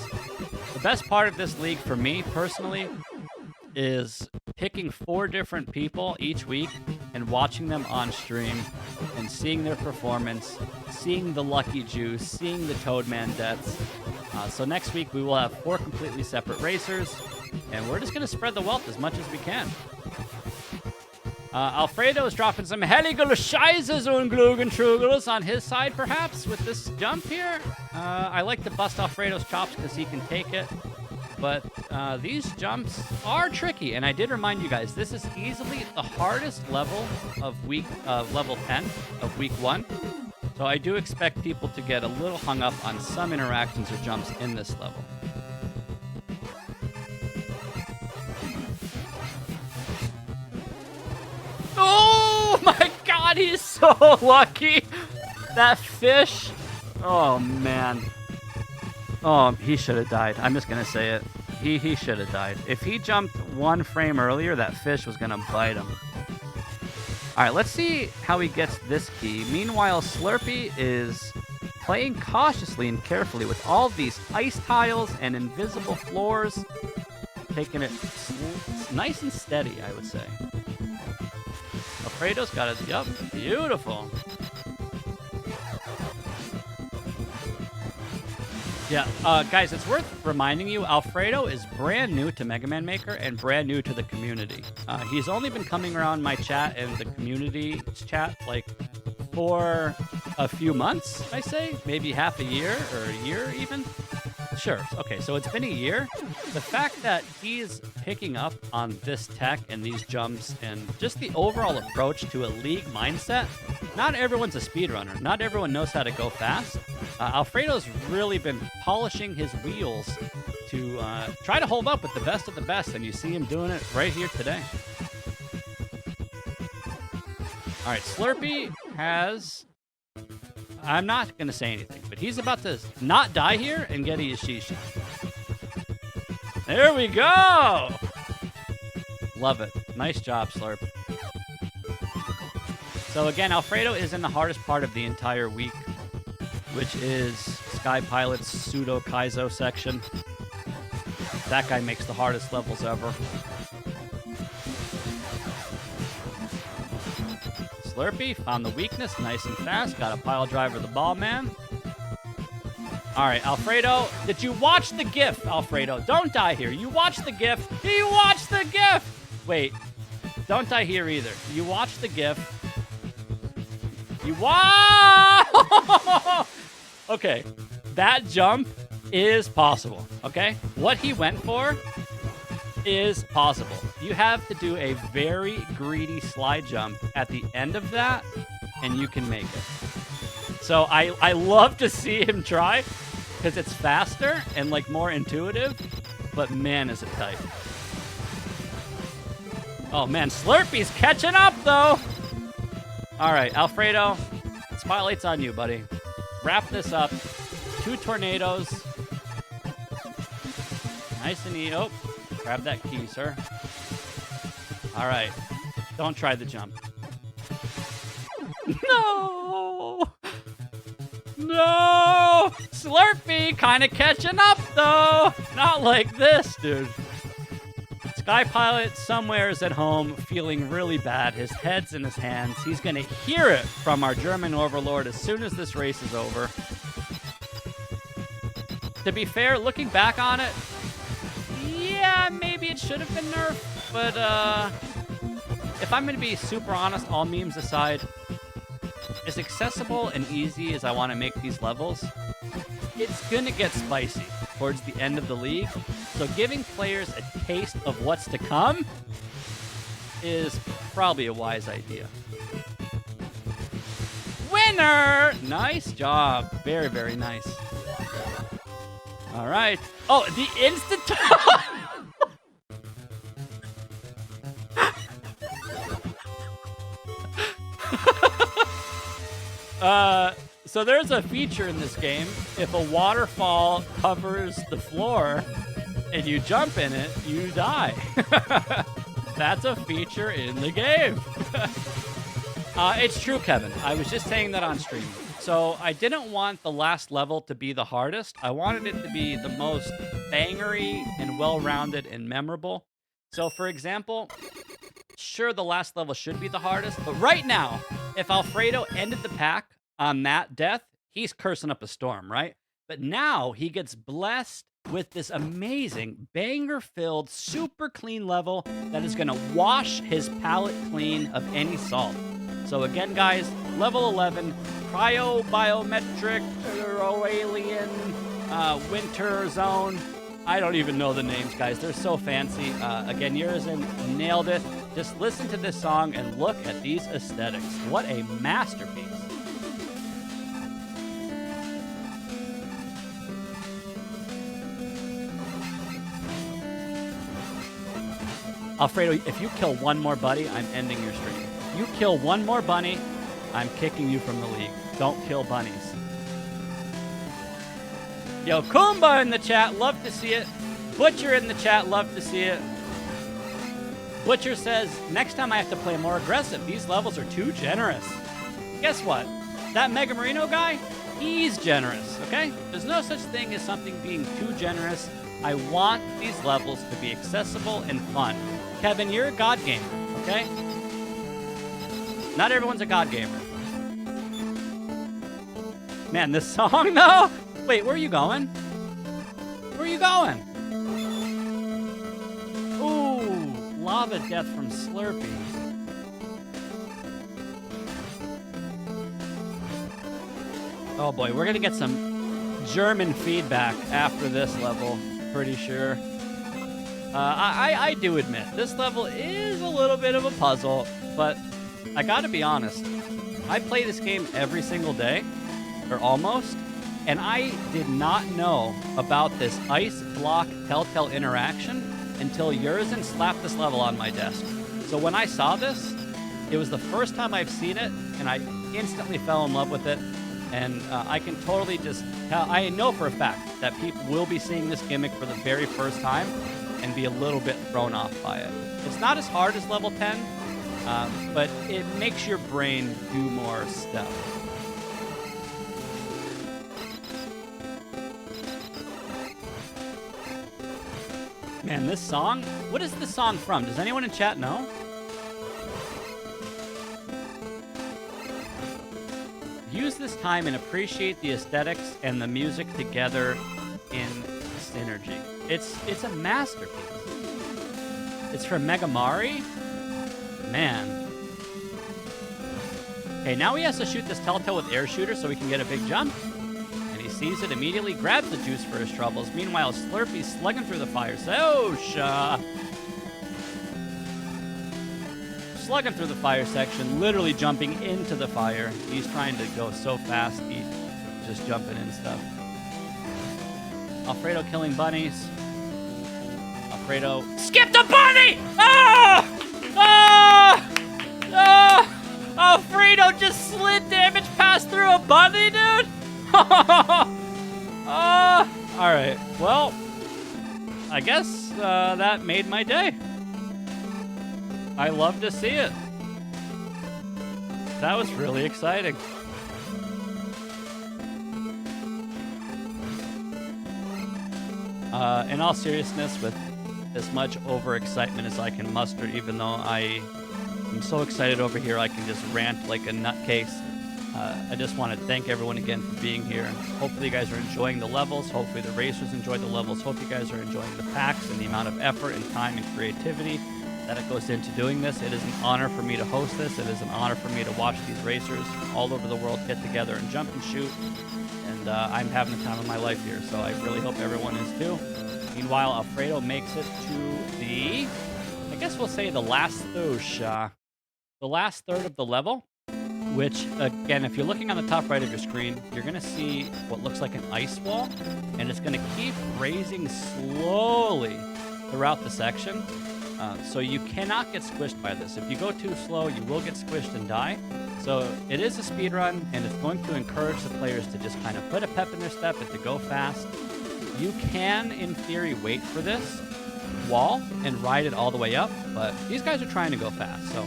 S2: The best part of this league for me, personally, is picking 4 different people each week and watching them on stream and seeing their performance, seeing the Lucky Juice, seeing the Toadman deaths. So next week, we will have 4 completely separate racers. And we're just going to spread the wealth as much as we can. Alfredo is dropping some Heligel Scheißes und Glugentrugels on his side, perhaps, with this jump here. I like to bust Alfredo's chops because he can take it. But these jumps are tricky. And I did remind you guys, this is easily the hardest level of level 10 of week 1. So I do expect people to get a little hung up on some interactions or jumps in this level. Oh my god, he's so lucky. That fish. Oh man. Oh, he should have died. I'm just going to say it. He should have died. If he jumped 1 frame earlier, that fish was going to bite him. All right, let's see how he gets this key. Meanwhile, Slurpee is playing cautiously and carefully with all these ice tiles and invisible floors. Taking it nice and steady, I would say. Alfredo's got it. Yup, beautiful. Yeah, guys, it's worth reminding you, Alfredo is brand new to Mega Man Maker and brand new to the community. He's only been coming around my chat and the community chat, like, for a few months, I say. Maybe half a year or a year even. Sure. Okay, so it's been a year. The fact that he's picking up on this tech and these jumps and just the overall approach to a league mindset, not everyone's a speedrunner. Not everyone knows how to go fast. Alfredo's really been polishing his wheels to try to hold up with the best of the best, and you see him doing it right here today. All right, Slurpee has I'm not going to say anything, but he's about to not die here and get a Yashisha. There we go! Love it. Nice job, Slurp. So again, Alfredo is in the hardest part of the entire week, which is Sky Pilot's pseudo Kaizo section. That guy makes the hardest levels ever. Slurpee found the weakness nice and fast. Got a pile driver the ball man. All right, Alfredo, did you watch the GIF, Alfredo? Don't die here. You watched the GIF. He watched the GIF. Wait, don't die here either. You watched the GIF. You wow! Okay, that jump is possible, okay? What he went for is possible. You have to do a very greedy slide jump at the end of that, and you can make it. So I love to see him try, because it's faster and like more intuitive, but man, is it tight. Oh man, Slurpee's catching up though. All right, Alfredo, spotlight's on you, buddy. Wrap this up. 2 tornadoes. Nice and easy. Oh, grab that key, sir. All right, don't try the jump. No! No! Slurpee kind of catching up, though. Not like this, dude. Sky Pilot somewhere is at home feeling really bad. His head's in his hands. He's going to hear it from our German overlord as soon as this race is over. To be fair, looking back on it, yeah, maybe it should have been nerfed. But if I'm going to be super honest, all memes aside, as accessible and easy as I want to make these levels, it's going to get spicy towards the end of the league. So giving players a taste of what's to come is probably a wise idea. Winner! Nice job. Very, very nice. All right. Oh, the instant... So there's a feature in this game. If a waterfall covers the floor and you jump in it, you die. That's a feature in the game. It's true, Kevin. I was just saying that on stream. So I didn't want the last level to be the hardest. I wanted it to be the most bangery and well-rounded and memorable. So for example, sure, the last level should be the hardest, but right now, if Alfredo ended the pack on that death, he's cursing up a storm, right? But now he gets blessed with this amazing banger-filled, super clean level that is going to wash his palate clean of any salt. So again, guys, level 11, Cryo-Biometric, Alien, Winter Zone. I don't even know the names, guys. They're so fancy. Again, Urizen nailed it. Just listen to this song and look at these aesthetics. What a masterpiece. Alfredo, if you kill one more buddy, I'm ending your stream. If you kill one more bunny, I'm kicking you from the league. Don't kill bunnies. Yo, Kumba in the chat, love to see it. Butcher in the chat, love to see it. Butcher says, next time I have to play more aggressive. These levels are too generous. Guess what? That Mega Marino guy, he's generous, okay? There's no such thing as something being too generous. I want these levels to be accessible and fun. Kevin, you're a God gamer, okay? Not everyone's a God gamer. Man, this song, though? Wait, where are you going? Where are you going? Ooh, lava death from Slurpee. Oh boy, we're gonna get some German feedback after this level, pretty sure. I do admit, this level is a little bit of a puzzle, but I gotta be honest, I play this game every single day, or almost, and I did not know about this ice block telltale interaction until Urizen slapped this level on my desk. So when I saw this, it was the first time I've seen it, and I instantly fell in love with it. And I can totally just tell, I know for a fact that people will be seeing this gimmick for the very first time and be a little bit thrown off by it. It's not as hard as level 10, but it makes your brain do more stuff. Man, this song, what is this song from? Does anyone in chat know? Use this time and appreciate the aesthetics and the music together in synergy. It's a masterpiece. It's from Megamari. Man. Okay, now he has to shoot this Telltale with air shooter so we can get a big jump. And he sees it immediately, grabs the juice for his troubles. Meanwhile, Slurpy's slugging through the fire. So, slugging through the fire section, literally jumping into the fire. He's trying to go so fast, he's just jumping in stuff. Alfredo killing bunnies. Alfredo skipped a bunny! Ah! Ah! Ah! Alfredo just slid damage passed through a bunny, dude? Alright, well, I guess that made my day. I love to see it. That was really exciting. In all seriousness, with as much overexcitement as I can muster, even though I am so excited over here I can just rant like a nutcase, I just want to thank everyone again for being here. Hopefully you guys are enjoying the levels. Hopefully the racers enjoy the levels. Hope you guys are enjoying the packs and the amount of effort and time and creativity that it goes into doing this. It is an honor for me to host this. It is an honor for me to watch these racers from all over the world get together and jump and shoot. And I'm having the time of my life here, so I really hope everyone is too. Meanwhile, Alfredo makes it to the, I guess we'll say the last third of the level, which, again, if you're looking on the top right of your screen, you're going to see what looks like an ice wall, and it's going to keep raising slowly throughout the section. So you cannot get squished by this. If you go too slow, you will get squished and die. So it is a speed run, and it's going to encourage the players to just kind of put a pep in their step and to go fast. You can, in theory, wait for this wall and ride it all the way up, but these guys are trying to go fast, so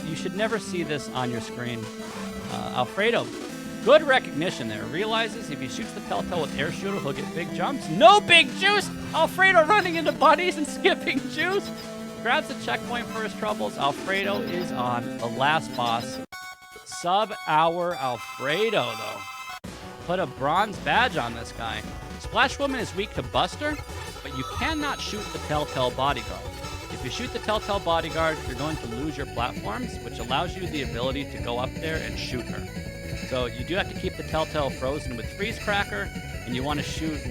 S2: you should never see this on your screen. Alfredo, good recognition there. Realizes if he shoots the Telltale with air shooter, he'll get big jumps. No big juice! Alfredo running into bunnies and skipping juice. Grabs the checkpoint for his troubles. Alfredo is on the last boss. Sub-hour Alfredo, though. Put a bronze badge on this guy. Splash Woman is weak to Buster, but you cannot shoot the Telltale Bodyguard. If you shoot the Telltale Bodyguard, you're going to lose your platforms, which allows you the ability to go up there and shoot her. So you do have to keep the Telltale frozen with Freeze Cracker, and you want to shoot...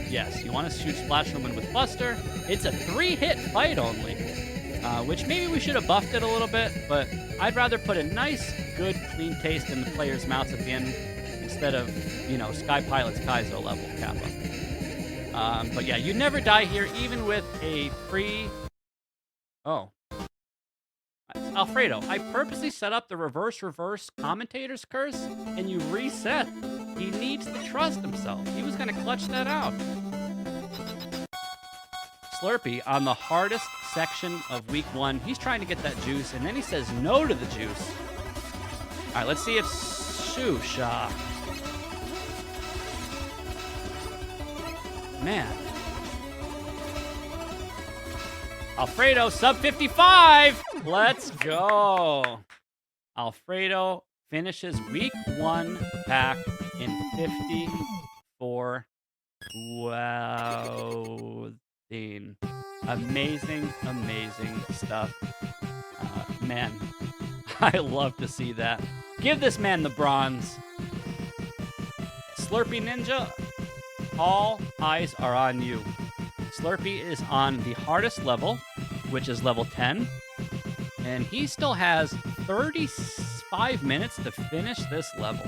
S2: Yes, you want to shoot Splash Woman with Buster. It's a 3-hit fight only, which maybe we should have buffed it a little bit, but I'd rather put a nice, good, clean taste in the players' mouths at the end instead of, you know, Sky Pilot's Kaizo level Kappa. But yeah, you never die here, even with a free... Oh. Alfredo, I purposely set up the reverse commentator's curse, and you reset. He needs to trust himself. He was going to clutch that out. Slurpy, on the hardest section of week 1, he's trying to get that juice, and then he says no to the juice. All right, let's see if Shusha... Man. Alfredo, sub 55. Let's go. Alfredo finishes week 1 pack in 54. Wow. Amazing, amazing stuff. Man, I love to see that. Give this man the bronze. Slurpy Ninja, all eyes are on you. Slurpy is on the hardest level, which is level 10, and he still has 35 minutes to finish this level.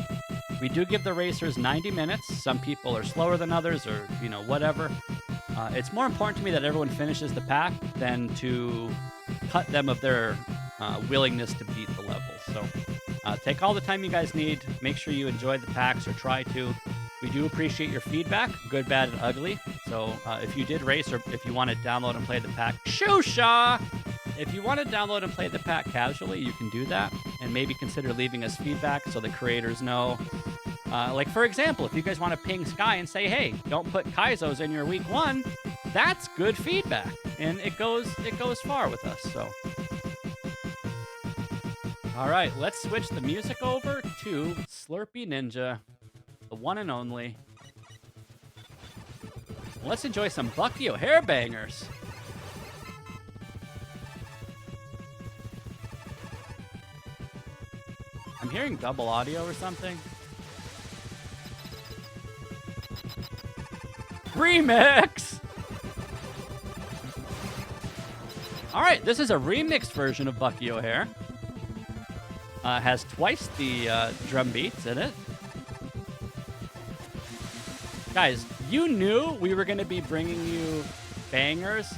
S2: We do give the racers 90 minutes. Some people are slower than others, or, you know, whatever. It's more important to me that everyone finishes the pack than to cut them of their willingness to beat the level. So Take all the time you guys need. Make sure you enjoy the packs or try to. We do appreciate your feedback, good, bad, and ugly. So if you did race or if you want to download and play the pack, Shusha! If you want to download and play the pack casually, you can do that. And maybe consider leaving us feedback so the creators know. Like, for example, if you guys want to ping Sky and say, hey, don't put Kaizos in your week 1, that's good feedback. And it goes far with us, so... All right, let's switch the music over to Slurpee Ninja, the one and only. Let's enjoy some Bucky O'Hare bangers. I'm hearing double audio or something. Remix! All right, this is a remixed version of Bucky O'Hare. Has twice the drum beats in it. Guys, you knew we were going to be bringing you bangers,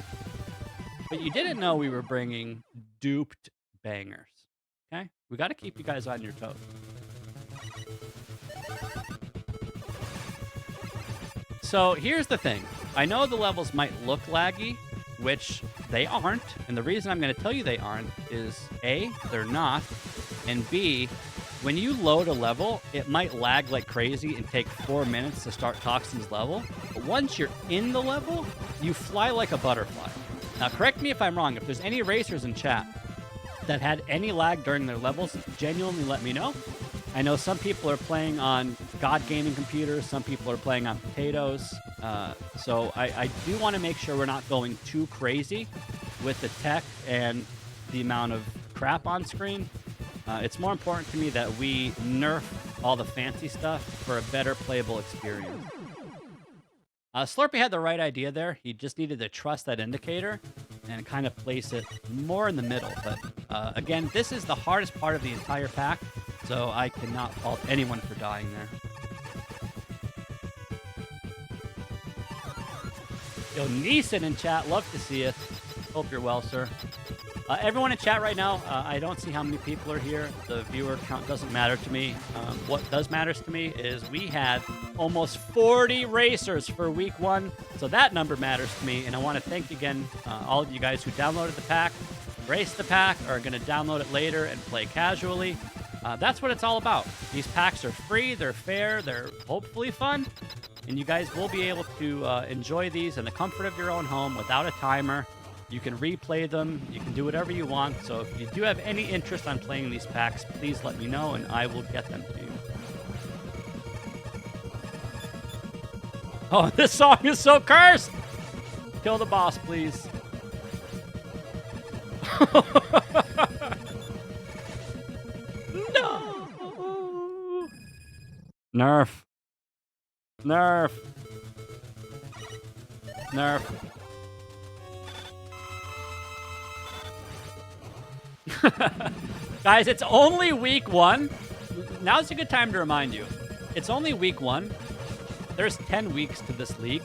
S2: but you didn't know we were bringing duped bangers. Okay? We got to keep you guys on your toes. So here's the thing. I know the levels might look laggy, which they aren't. And the reason I'm going to tell you they aren't is A, they're not. And B, when you load a level, it might lag like crazy and take 4 minutes to start Toxin's level. But once you're in the level, you fly like a butterfly. Now, correct me if I'm wrong. If there's any racers in chat that had any lag during their levels, genuinely let me know. I know some people are playing on God gaming computers. Some people are playing on potatoes. So I do want to make sure we're not going too crazy with the tech and the amount of crap on screen. It's more important to me that we nerf all the fancy stuff for a better playable experience. Slurpee had the right idea there. He just needed to trust that indicator and kind of place it more in the middle. But again, this is the hardest part of the entire pack, so I cannot fault anyone for dying there. Yo, Neeson in chat, love to see it. Hope you're well, sir. Everyone in chat right now, I don't see how many people are here. The viewer count doesn't matter to me. What does matter to me is we had almost 40 racers for week 1, so that number matters to me. And I want to thank again all of you guys who downloaded the pack, raced the pack, or are going to download it later and play casually. That's what it's all about. These packs are free, they're fair, they're hopefully fun, and you guys will be able to enjoy these in the comfort of your own home without a timer. You can replay them. You can do whatever you want. So if you do have any interest on playing these packs, please let me know, and I will get them to you. Oh, this song is so cursed! Kill the boss, please. No! Nerf. Nerf. Nerf. Guys, it's only week 1. Now's a good time to remind you. It's only week 1. There's 10 weeks to this league.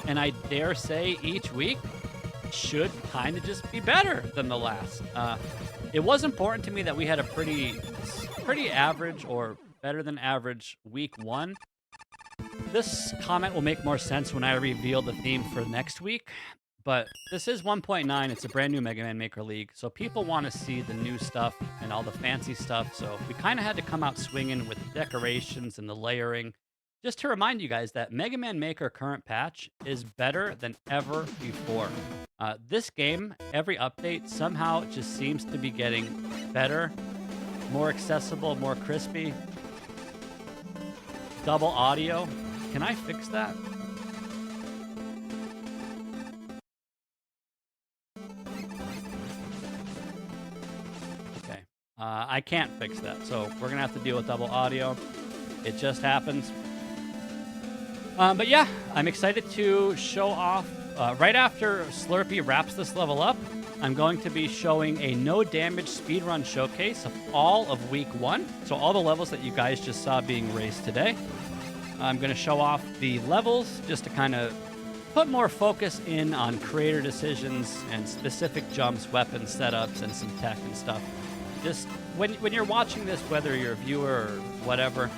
S2: And I dare say each week should kind of just be better than the last. It was important to me that we had a pretty average or better than average week 1. This comment will make more sense when I reveal the theme for next week. But this is 1.9. It's a brand new Mega Man Maker League. So people want to see the new stuff and all the fancy stuff. So we kind of had to come out swinging with the decorations and the layering. Just to remind you guys that Mega Man Maker current patch is better than ever before. This game, every update, somehow just seems to be getting better, more accessible, more crispy. Double audio. Can I fix that? I can't fix that, so we're going to have to deal with double audio. It just happens. But yeah, I'm excited to show off. Right after Slurpee wraps this level up, I'm going to be showing a no-damage speedrun showcase of all of Week 1. So all the levels that you guys just saw being raced today. I'm going to show off the levels just to kind of put more focus in on creator decisions and specific jumps, weapons, setups, and some tech and stuff. just when you're watching this, whether you're a viewer or whatever,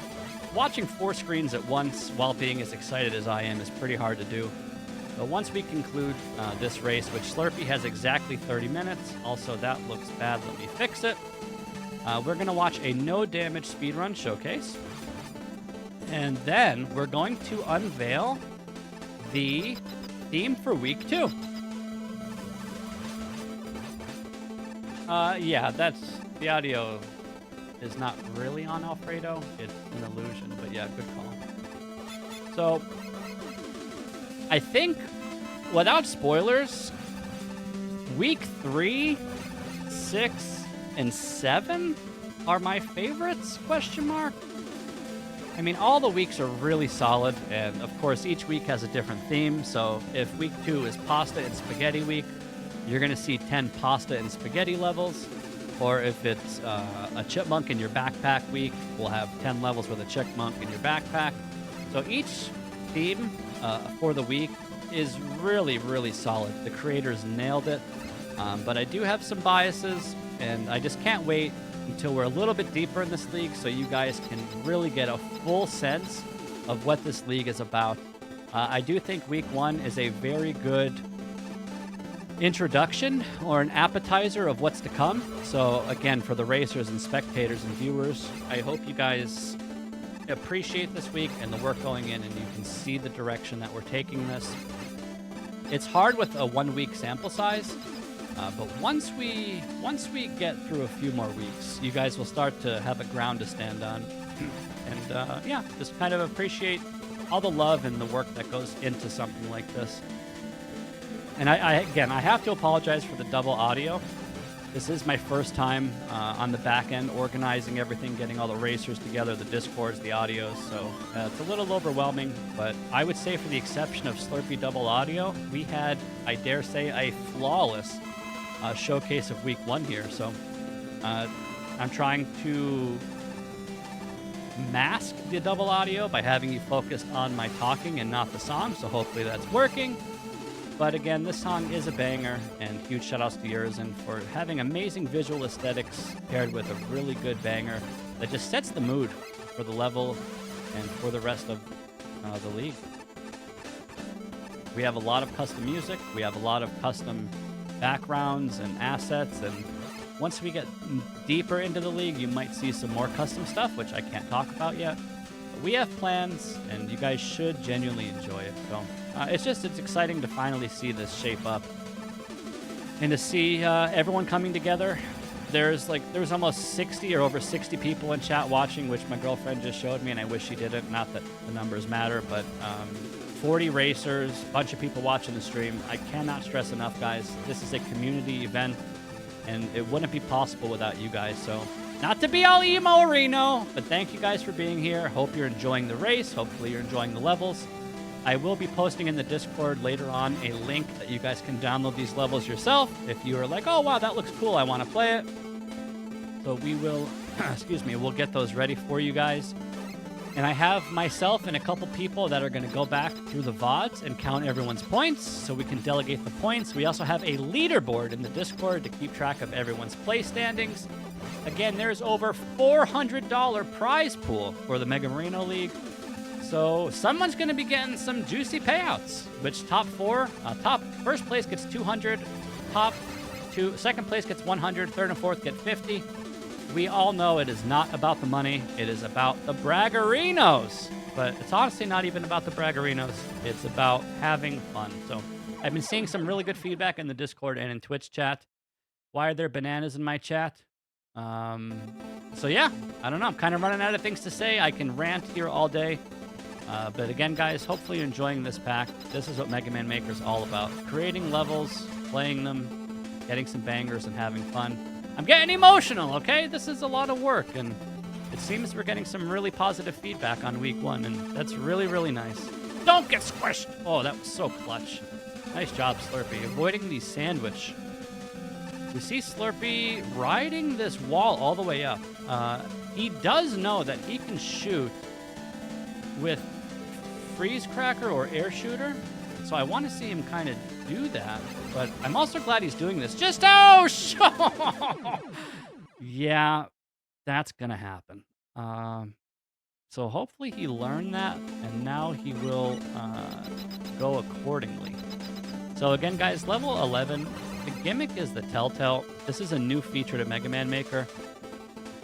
S2: watching 4 screens at once while being as excited as I am is pretty hard to do. But once we conclude this race, which Slurpee has exactly 30 minutes, also that looks bad, let me fix it. We're going to watch a no damage speedrun showcase. And then we're going to unveil the theme for week 2. Yeah, the audio is not really on Alfredo. It's an illusion, but yeah, good call. So, I think, without spoilers, week 3, 6, and 7 are my favorites, question mark. I mean, all the weeks are really solid, and of course, each week has a different theme. So if week 2 is pasta and spaghetti week, you're going to see 10 pasta and spaghetti levels. Or if it's a chipmunk in your backpack week, we'll have 10 levels with a chipmunk in your backpack. So each theme for the week is really, really solid. The creators nailed it. But I do have some biases, and I just can't wait until we're a little bit deeper in this league so you guys can really get a full sense of what this league is about. I do think week 1 is a very good introduction or an appetizer of what's to come. So again, for the racers and spectators and viewers, I hope you guys appreciate this week and the work going in, and you can see the direction that we're taking this. It's hard with a 1-week sample size, but once we get through a few more weeks, you guys will start to have a ground to stand on. And yeah, just kind of appreciate all the love and the work that goes into something like this. And again, I have to apologize for the double audio. This is my first time on the back end organizing everything, getting all the racers together, the Discords, the audios. So it's a little overwhelming, but I would say for the exception of Slurpee double audio, we had, I dare say, a flawless showcase of week 1 here. So I'm trying to mask the double audio by having you focused on my talking and not the song. So hopefully that's working. But again, this song is a banger, and huge shout-outs to Yurzin for having amazing visual aesthetics paired with a really good banger that just sets the mood for the level and for the rest of the league. We have a lot of custom music. We have a lot of custom backgrounds and assets, and once we get deeper into the league, you might see some more custom stuff, which I can't talk about yet. But we have plans, and you guys should genuinely enjoy it. So it's exciting to finally see this shape up and to see everyone coming together. There's almost 60 or over 60 people in chat watching, which my girlfriend just showed me, and I wish she didn't. Not that the numbers matter, but 40 racers, a bunch of people watching the stream. I cannot stress enough, guys. This is a community event, and it wouldn't be possible without you guys. So, not to be all emo, Marino, but thank you guys for being here. Hope you're enjoying the race. Hopefully you're enjoying the levels. I will be posting in the Discord later on a link that you guys can download these levels yourself if you are like, oh, wow, that looks cool, I want to play it. So we will, we'll get those ready for you guys. And I have myself and a couple people that are going to go back through the VODs and count everyone's points so we can delegate the points. We also have a leaderboard in the Discord to keep track of everyone's play standings. Again, there's over $400 prize pool for the Mega Marino League. So someone's going to be getting some juicy payouts, which first place gets 200, second place gets 100, third and fourth get 50. We all know it is not about the money. It is about the braggerinos. But it's honestly not even about the braggerinos. It's about having fun. So I've been seeing some really good feedback in the Discord and in Twitch chat. Why are there bananas in my chat? So yeah, I don't know. I'm kind of running out of things to say. I can rant here all day. But again, guys, hopefully you're enjoying this pack. This is what Mega Man Maker is all about. Creating levels, playing them, getting some bangers, and having fun. I'm getting emotional, okay? This is a lot of work, and it seems we're getting some really positive feedback on week 1, and that's really, really nice. Don't get squished! Oh, that was so clutch. Nice job, Slurpee. Avoiding the sandwich. We see Slurpee riding this wall all the way up. He does know that he can shoot with freeze cracker or air shooter, so I want to see him kind of do that, but I'm also glad he's doing this. Yeah, that's gonna happen. So hopefully he learned that, and now he will go accordingly. So again, guys, level 11, the gimmick is the Telltale. This is a new feature to Mega Man Maker.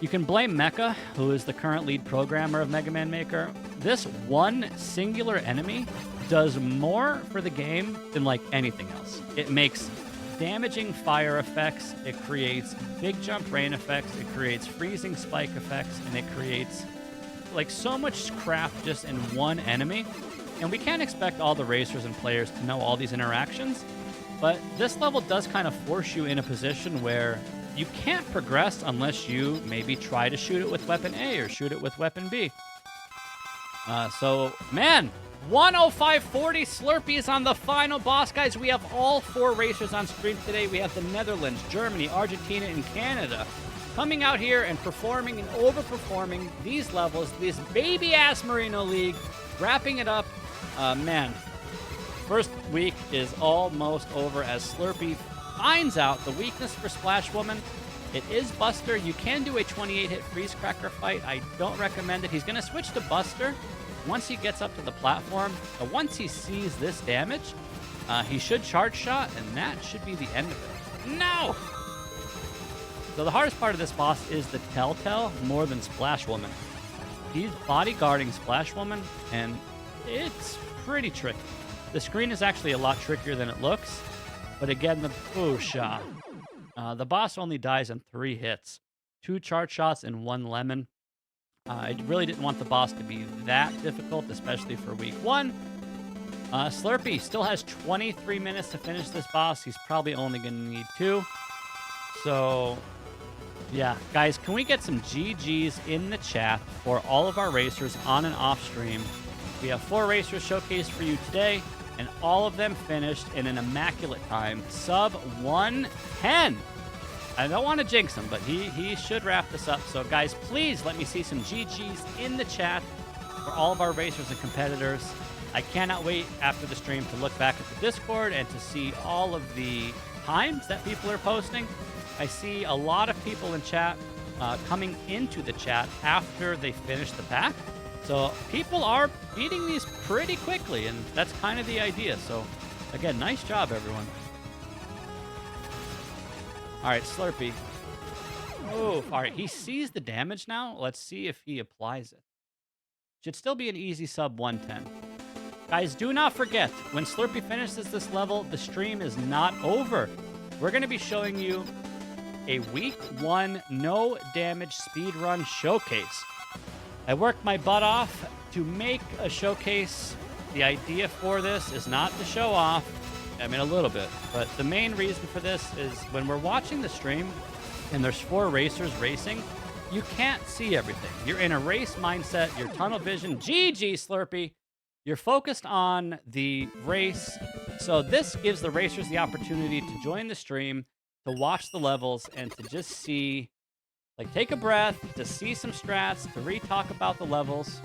S2: You can blame Mecha, who is the current lead programmer of Mega Man Maker. This one singular enemy does more for the game than like anything else. It makes damaging fire effects, it creates big jump rain effects, it creates freezing spike effects, and it creates like so much crap just in one enemy. And we can't expect all the racers and players to know all these interactions, but this level does kind of force you in a position where you can't progress unless you maybe try to shoot it with weapon A or shoot it with weapon B. So, man, 105.40 Slurpees on the final boss, guys. We have all 4 racers on stream today. We have the Netherlands, Germany, Argentina, and Canada coming out here and performing and overperforming these levels, this baby-ass Marino League, wrapping it up. Man, first week is almost over as Slurpee finds out the weakness for Splash Woman. It is Buster. You can do a 28-hit freeze cracker fight. I don't recommend it. He's going to switch to Buster once he gets up to the platform. But once he sees this damage, he should charge shot, and that should be the end of it. No! So the hardest part of this boss is the Telltale more than Splash Woman. He's bodyguarding Splash Woman, and it's pretty tricky. The screen is actually a lot trickier than it looks, but again, the boosha. The boss only dies in 3 hits. 2 charge shots and 1 lemon. I really didn't want the boss to be that difficult, especially for week 1. Slurpee still has 23 minutes to finish this boss. He's probably only going to need 2. So, yeah. Guys, can we get some GGs in the chat for all of our racers on and off stream? We have 4 racers showcased for you today, and all of them finished in an immaculate time. Sub 110. I don't want to jinx him, but he should wrap this up. So, guys, please let me see some GGs in the chat for all of our racers and competitors. I cannot wait after the stream to look back at the Discord and to see all of the times that people are posting. I see a lot of people in chat coming into the chat after they finish the pack. So people are beating these pretty quickly, and that's kind of the idea. So, again, nice job, everyone. All right, Slurpee. Oh, all right, he sees the damage now. Let's see if he applies it. Should still be an easy sub 110. Guys, do not forget, when Slurpee finishes this level, the stream is not over. We're going to be showing you a week 1 no damage speedrun showcase. I worked my butt off to make a showcase. The idea for this is not to show off. I mean, a little bit. But the main reason for this is when we're watching the stream and there's 4 racers racing, you can't see everything. You're in a race mindset, your tunnel vision. GG, Slurpee. You're focused on the race. So this gives the racers the opportunity to join the stream, to watch the levels, and to just see, like, take a breath, to see some strats, to re-talk about the levels.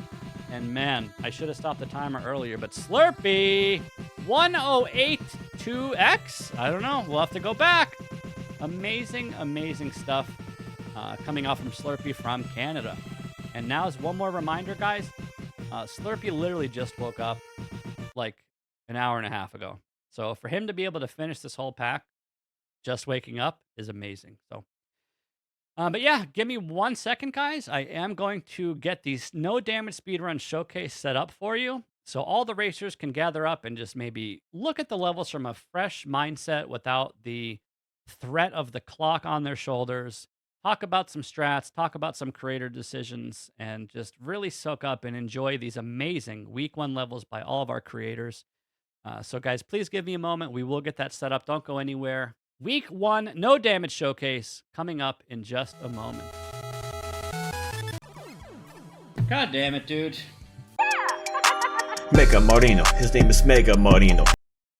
S2: And man, I should have stopped the timer earlier, but Slurpee, 108.2x? I don't know. We'll have to go back. Amazing, amazing stuff coming out from Slurpee from Canada. And now is one more reminder, guys. Slurpee literally just woke up like an hour and a half ago. So for him to be able to finish this whole pack just waking up is amazing. So, but yeah, give me 1 second, guys. I am going to get these no damage speedrun showcase set up for you, so all the racers can gather up and just maybe look at the levels from a fresh mindset without the threat of the clock on their shoulders. Talk about some strats, talk about some creator decisions, and just really soak up and enjoy these amazing week 1 levels by all of our creators. So guys, please give me a moment. We will get that set up. Don't go anywhere. Week 1, no damage showcase coming up in just a moment. God damn it, dude.
S1: Mega Marino. His name is Mega Marino.